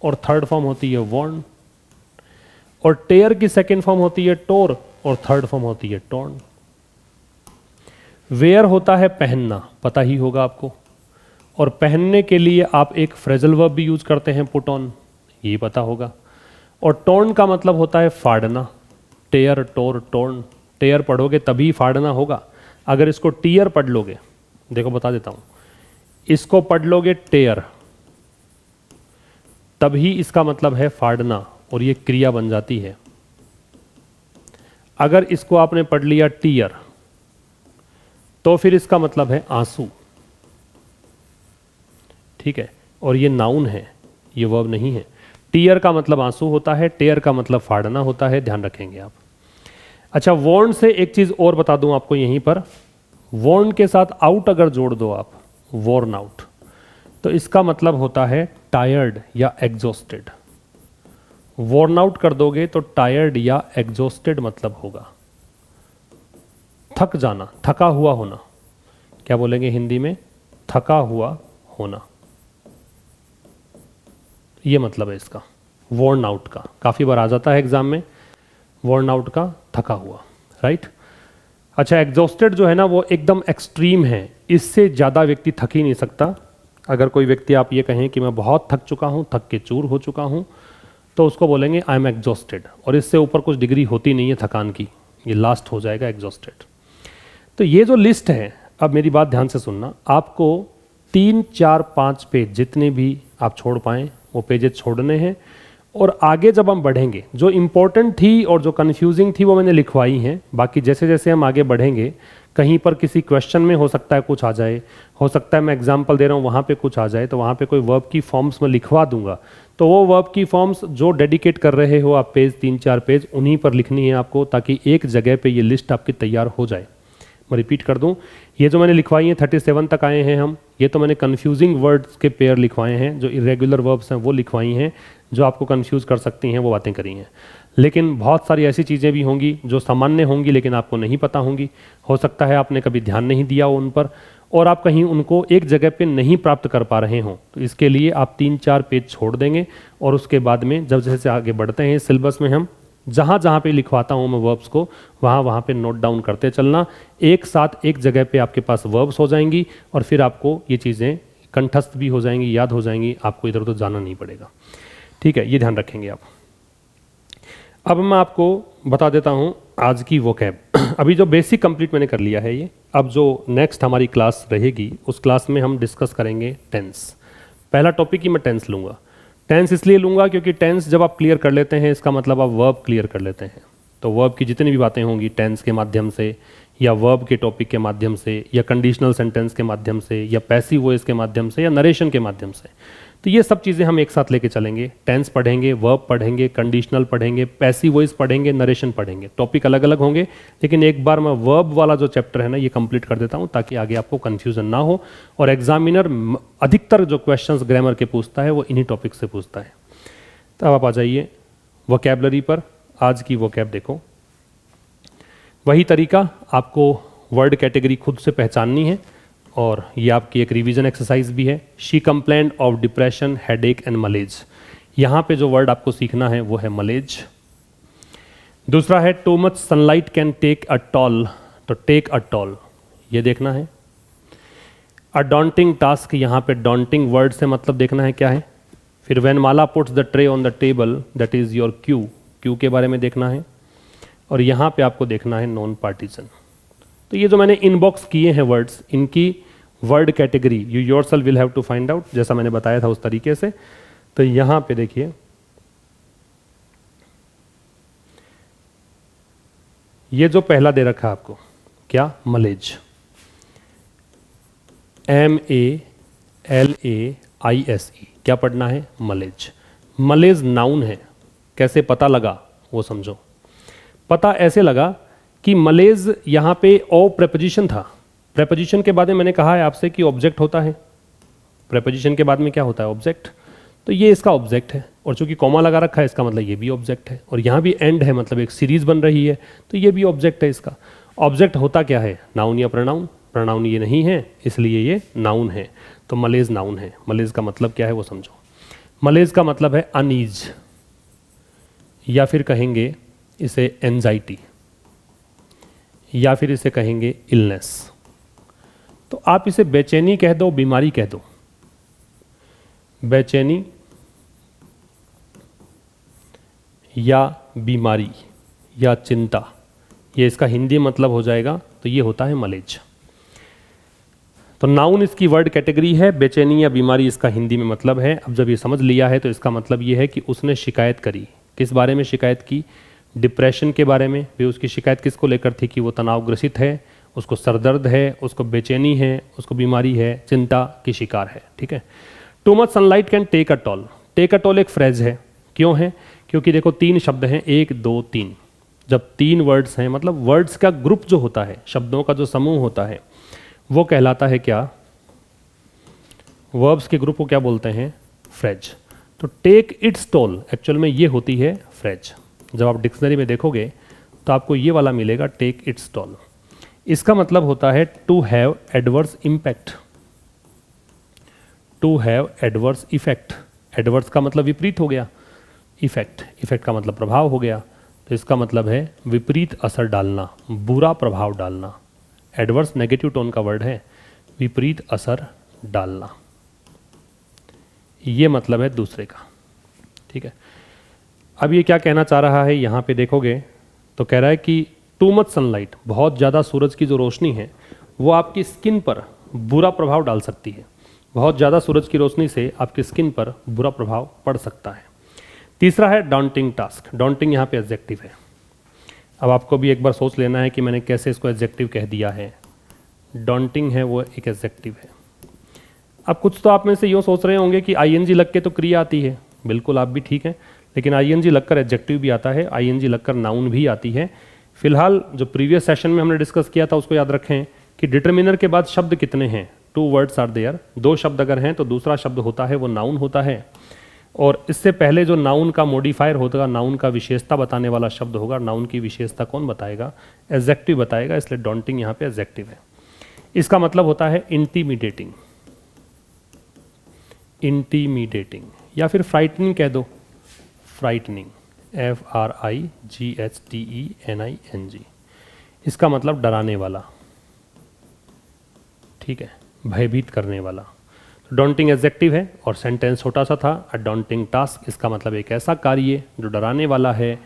और थर्ड फॉर्म होती है वॉर्न, और टेयर की सेकेंड फॉर्म होती है टोर और थर्ड फॉर्म होती है टॉर्न। वेयर होता है पहनना, पता ही होगा आपको, और पहनने के लिए आप एक फ्रेजल वर्ब भी यूज करते हैं, पुट ऑन, ये पता होगा। और टॉर्न का मतलब होता है फाड़ना, टेयर, टोर, टॉर्न। टेयर पढ़ोगे तभी फाड़ना होगा। अगर इसको टीयर पढ़ लोगे, देखो बता देता हूं, इसको पढ़ लोगे टेयर, तभी इसका मतलब है फाड़ना और ये क्रिया बन जाती है। अगर इसको आपने पढ़ लिया टीयर, तो फिर इसका मतलब है आंसू, ठीक है, और ये नाउन है, ये वर्ब नहीं है। टीयर का मतलब आंसू होता है, टेयर का मतलब फाड़ना होता है, ध्यान रखेंगे आप। अच्छा, वॉर्न से एक चीज और बता दूं आपको यहीं पर, वॉर्न के साथ आउट अगर जोड़ दो आप, वॉर्न आउट, तो इसका मतलब होता है टायर्ड या एग्जॉस्टेड। वॉर्न आउट कर दोगे तो टायर्ड या एग्जॉस्टेड मतलब होगा थक जाना, थका हुआ होना। क्या बोलेंगे हिंदी में? थका हुआ होना, ये मतलब है इसका, वॉर्न आउट का। काफी बार आ जाता है एग्जाम में, वॉर्न आउट का थका हुआ, राइट। अच्छा, एग्जॉस्टेड जो है ना वो एकदम एक्सट्रीम है, इससे ज़्यादा व्यक्ति थक ही नहीं सकता। अगर कोई व्यक्ति आप ये कहें कि मैं बहुत थक चुका हूँ, थक के चूर हो चुका हूँ, तो उसको बोलेंगे आई एम एग्जॉस्टेड, और इससे ऊपर कुछ डिग्री होती नहीं है थकान की, ये लास्ट हो जाएगा एग्जॉस्टेड। तो ये जो लिस्ट है, अब मेरी बात ध्यान से सुनना, आपको 3, 4, 5 पेज जितने भी आप छोड़ पाएँ वो पेजेस छोड़ने हैं। और आगे जब हम बढ़ेंगे, जो इम्पोर्टेंट थी और जो कन्फ्यूजिंग थी वो मैंने लिखवाई हैं। बाकी जैसे जैसे हम आगे बढ़ेंगे, कहीं पर किसी क्वेश्चन में हो सकता है कुछ आ जाए, हो सकता है मैं एग्जांपल दे रहा हूँ वहाँ पे कुछ आ जाए, तो वहाँ पे कोई वर्ब की फॉर्म्स मैं लिखवा दूंगा। तो वो वर्ब की फॉर्म्स जो डेडिकेट कर रहे हो आप, पेज 3, 4 पेज, उन्हीं पर लिखनी है आपको, ताकि एक जगह पर ये लिस्ट आपकी तैयार हो जाए। मैं रिपीट कर दूं, ये जो मैंने लिखवाई हैं 37 तक आए हैं हम, ये तो मैंने कन्फ्यूजिंग वर्ड्स के पेयर लिखवाए हैं, जो इरेगुलर वर्ब्स हैं वो लिखवाई हैं, जो आपको कंफ्यूज कर सकती हैं वो बातें करी हैं। लेकिन बहुत सारी ऐसी चीज़ें भी होंगी जो सामान्य होंगी लेकिन आपको नहीं पता होंगी, हो सकता है आपने कभी ध्यान नहीं दिया हो उन पर, और आप कहीं उनको एक जगह पे नहीं प्राप्त कर पा रहे हों, तो इसके लिए आप 3, 4 पेज छोड़ देंगे। और उसके बाद में जब जैसे आगे बढ़ते हैं सिलेबस में, हम जहाँ जहाँ पे लिखवाता हूँ मैं वर्ब्स को, वहाँ वहाँ पे नोट डाउन करते चलना। एक साथ एक जगह पे आपके पास वर्ब्स हो जाएंगी और फिर आपको ये चीज़ें कंठस्थ भी हो जाएंगी, याद हो जाएंगी, आपको इधर उधर जाना नहीं पड़ेगा, ठीक है, ये ध्यान रखेंगे आप। अब मैं आपको बता देता हूँ आज की वोकैब। अभी जो बेसिक कंप्लीट मैंने कर लिया है, ये अब जो नेक्स्ट हमारी क्लास रहेगी उस क्लास में हम डिस्कस करेंगे टेंस। पहला टॉपिक ही मैं टेंस लूँगा। टेंस इसलिए लूँगा क्योंकि टेंस जब आप क्लियर कर लेते हैं इसका मतलब आप वर्ब क्लियर कर लेते हैं। तो वर्ब की जितनी भी बातें होंगी टेंस के माध्यम से या वर्ब के टॉपिक के माध्यम से या कंडीशनल सेंटेंस के माध्यम से या पैसिव वॉइस के माध्यम से या नरेशन के माध्यम से, तो ये सब चीज़ें हम एक साथ लेके चलेंगे। टेंस पढ़ेंगे, वर्ब पढ़ेंगे, कंडीशनल पढ़ेंगे, पैसिव वॉइस पढ़ेंगे, नरेशन पढ़ेंगे। टॉपिक अलग अलग होंगे, लेकिन एक बार मैं वर्ब वाला जो चैप्टर है ना ये कंप्लीट कर देता हूँ ताकि आगे आपको कन्फ्यूजन ना हो। और एग्जामिनर अधिकतर जो क्वेश्चंस ग्रामर के पूछता है वो इन्हीं टॉपिक से पूछता है। तो अब आप आ जाइए वोकैबलरी पर। आज की वोकैब देखो, वही तरीका, आपको वर्ड कैटेगरी खुद से पहचाननी है और ये आपकी एक रिवीजन एक्सरसाइज भी है। She complained of depression, headache and malaise. यहाँ पे जो वर्ड आपको सीखना है वो है मलेज। दूसरा है too much sunlight can take a toll, तो टेक अ टॉल ये देखना है। अ डॉन्टिंग टास्क, यहाँ पे डॉन्टिंग वर्ड से मतलब देखना है क्या है। फिर when Mala puts the tray on the table that is your Q, Q के बारे में देखना है। और यहाँ पे आपको देखना है नॉन पार्टीजन। तो ये जो मैंने इनबॉक्स किए हैं वर्ड्स, इनकी word category you yourself will have to find out, जैसा मैंने बताया था उस तरीके से। तो यहाँ पे देखिए, ये जो पहला दे रखा है आपको क्या, मलेज, MALAISE, क्या पढ़ना है, मलेज। मलेज नाउन है, कैसे पता लगा वो समझो। पता ऐसे लगा कि मलेज यहाँ पे ओ प्रेपोजिशन था। प्रेपोजिशन के बाद में मैंने कहा है आपसे कि ऑब्जेक्ट होता है। प्रेपोजिशन के बाद में क्या होता है, ऑब्जेक्ट। तो ये इसका ऑब्जेक्ट है, और चूंकि कॉमा लगा रखा है इसका मतलब ये भी ऑब्जेक्ट है, और यहाँ भी एंड है मतलब एक सीरीज बन रही है, तो ये भी ऑब्जेक्ट है इसका। ऑब्जेक्ट होता क्या है, नाउन या प्रोनाउन। प्रोनाउन ये नहीं है इसलिए ये नाउन है, तो मलेज नाउन है। मलेज का मतलब क्या है वो समझो। मलेज का मतलब है अनईज, या फिर कहेंगे इसे एंजाइटी, या फिर इसे कहेंगे इलनेस। तो आप इसे बेचैनी कह दो, बीमारी कह दो। बेचैनी या बीमारी या चिंता, ये इसका हिंदी मतलब हो जाएगा। तो ये होता है मलेज। तो नाउन इसकी वर्ड कैटेगरी है, बेचैनी या बीमारी इसका हिंदी में मतलब है। अब जब ये समझ लिया है तो इसका मतलब ये है कि उसने शिकायत करी। किस बारे में शिकायत की, डिप्रेशन के बारे में। भी उसकी शिकायत किसको लेकर थी कि वो तनावग्रसित है, उसको सरदर्द है, उसको बेचैनी है, उसको बीमारी है, चिंता की शिकार है। ठीक है। Too much sunlight can take a toll. Take a toll एक फ्रेज है। क्यों है, क्योंकि देखो 3 शब्द हैं, 1 2 3। जब 3 वर्ड्स हैं मतलब वर्ड्स का ग्रुप जो होता है, शब्दों का जो समूह होता है वो कहलाता है क्या, वर्ब्स के ग्रुप को क्या बोलते हैं, फ्रेज। तो टेक इट्स टॉल एक्चुअल में ये होती है फ्रेज। जब आप डिक्शनरी में देखोगे तो आपको ये वाला मिलेगा, टेक इट्स टॉल। इसका मतलब होता है to have adverse impact, to have adverse effect. Adverse का मतलब विपरीत हो गया, इफेक्ट, इफेक्ट का मतलब प्रभाव हो गया। तो इसका मतलब है विपरीत असर डालना, बुरा प्रभाव डालना। एडवर्स नेगेटिव टोन का वर्ड है, विपरीत असर डालना, ये मतलब है दूसरे का। ठीक है। अब ये क्या कहना चाह रहा है, यहाँ पे देखोगे तो कह रहा है कि टू मच सनलाइट, बहुत ज़्यादा सूरज की जो रोशनी है वो आपकी स्किन पर बुरा प्रभाव डाल सकती है। बहुत ज़्यादा सूरज की रोशनी से आपकी स्किन पर बुरा प्रभाव पड़ सकता है। तीसरा है डॉन्टिंग टास्क। डॉन्टिंग यहाँ पे एडजेक्टिव है। अब आपको भी एक बार सोच लेना है कि मैंने कैसे इसको एडजेक्टिव कह दिया है। डॉन्टिंग है वो एक एडजेक्टिव है। अब कुछ तो आप में से यूँ सोच रहे होंगे कि आईएनजी लग के तो क्रिया आती है, बिल्कुल आप भी ठीक है, लेकिन आईएनजी लगकर एडजेक्टिव भी आता है, आईएनजी लगकर नाउन भी आती है। फिलहाल जो प्रीवियस सेशन में हमने डिस्कस किया था उसको याद रखें कि डिटर्मिनर के बाद शब्द कितने हैं, 2 वर्ड्स आर देयर। 2 शब्द अगर हैं तो दूसरा शब्द होता है वो नाउन होता है, और इससे पहले जो नाउन का मॉडिफायर होगा, नाउन का विशेषता बताने वाला शब्द होगा। नाउन की विशेषता कौन बताएगा, एडजेक्टिव बताएगा, इसलिए डॉन्टिंग यहाँ पे एडजेक्टिव है। इसका मतलब होता है इंटीमिडेटिंग, इंटीमिडेटिंग, या फिर फ्राइटनिंग कह दो, फ्राइटनिंग, FRIGHTENING। इसका मतलब डराने वाला, ठीक है, भयभीत करने वाला। डॉन्टिंग एडजेक्टिव है और सेंटेंस छोटा सा था। अ डॉन्टिंग टास्क, इसका मतलब एक ऐसा कार्य जो डराने वाला है,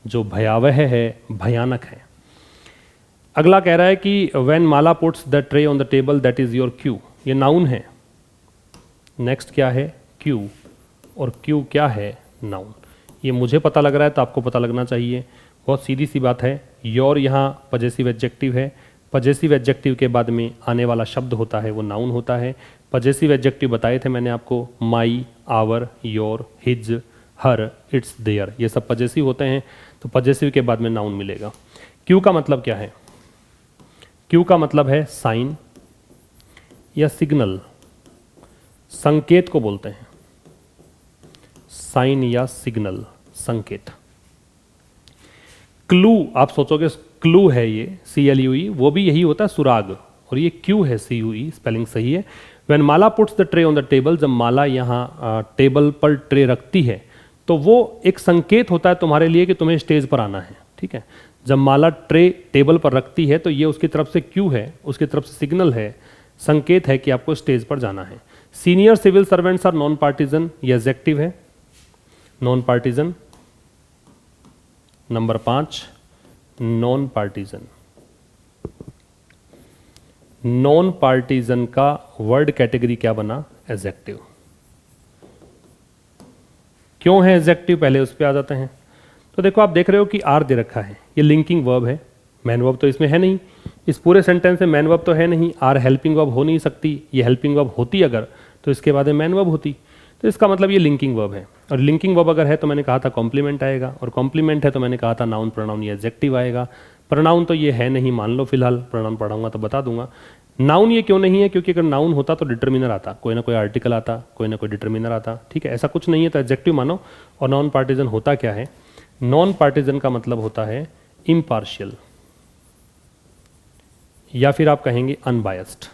जो भयावह है, भयानक है। अगला कह रहा है कि when Mala puts the tray on the table that is your Q, ये नाउन है। नेक्स्ट क्या है? क्यू, और क्यू क्या है? नाउन। ये मुझे पता लग रहा है तो आपको पता लगना चाहिए, बहुत सीधी सी बात है। योर यहाँ पजेसिव एडजेक्टिव है, पजेसिव एडजेक्टिव के बाद में आने वाला शब्द होता है वो नाउन होता है। पजेसिव एडजेक्टिव बताए थे मैंने आपको, my, our, your, his, her, its, their, ये सब पजेसिव होते हैं। तो पजेसिव के बाद में नाउन मिलेगा। क्यू का मतलब क्या है? क्यू का मतलब है साइन या सिग्नल, संकेत को बोलते हैं, साइन या सिग्नल, संकेत। क्लू, आप सोचोगे क्लू है ये, CLUE, वो भी यही होता है, सुराग, और ये क्यू है, CUE, स्पेलिंग सही है। When Mala puts the tray on the table, जब माला यहाँ टेबल पर ट्रे रखती है तो वो एक संकेत होता है तुम्हारे लिए कि तुम्हें स्टेज पर आना है, ठीक है। जब माला ट्रे टेबल पर रखती है तो ये उसकी तरफ से क्यू है, उसकी तरफ से सिग्नल है, संकेत है कि आपको स्टेज पर जाना है। Senior civil servants are non partisan, ये एडजेक्टिव है, non partisan. Number 5, non partisan. Non partisan का वर्ड कैटेगरी क्या बना? एडजेक्टिव। क्यों है एडजेक्टिव, पहले उस पर आ जाते हैं। तो देखो, आप देख रहे हो कि आर दे रखा है, ये लिंकिंग वर्ब है, मैन वर्ब तो इसमें है नहीं, इस पूरे सेंटेंस में मैन वर्ब तो है नहीं, आर हेल्पिंग वर्ब हो नहीं सकती। ये हेल्पिंग वर्ब होती अगर तो इसके बाद में मैन वर्ब होती, तो इसका मतलब ये लिंकिंग वर्ब है। और लिंकिंग वर्ब अगर है तो मैंने कहा था कॉम्प्लीमेंट आएगा, और कॉम्प्लीमेंट है तो मैंने कहा था नाउन, प्रोनाउन या एडजेक्टिव आएगा। प्रोनाउन तो ये है नहीं, मान लो फिलहाल, प्रोनाउन पढ़ाऊंगा तो बता दूंगा। नाउन ये क्यों नहीं है? क्योंकि अगर नाउन होता तो डिटर्मिनर आता, कोई ना कोई आर्टिकल आता, कोई ना कोई डिटर्मिनर आता, ठीक है, ऐसा कुछ नहीं है, तो एडजेक्टिव मानो। और नॉन पार्टीजन होता क्या है? नॉन पार्टीजन का मतलब होता है इम्पार्शियल, या फिर आप कहेंगे अनबायस्ड,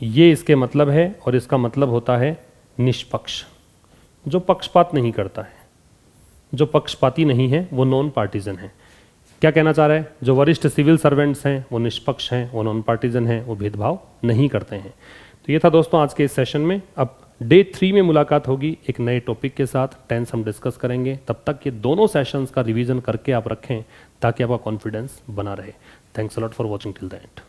ये इसके मतलब है। और इसका मतलब होता है निष्पक्ष, जो पक्षपात नहीं करता है, जो पक्षपाती नहीं है, वो नॉन पार्टीजन है। क्या कहना चाह रहा है? जो वरिष्ठ सिविल सर्वेंट्स हैं वो निष्पक्ष हैं, वो नॉन पार्टीजन हैं, वो भेदभाव नहीं करते हैं। तो ये था दोस्तों आज के इस सेशन में। अब डे 3 में मुलाकात होगी एक नए टॉपिक के साथ, टेंस हम डिस्कस करेंगे। तब तक ये दोनों सेशंस का रिवीजन करके आप रखें ताकि आपका कॉन्फिडेंस बना रहे। Thanks a lot for watching till the end.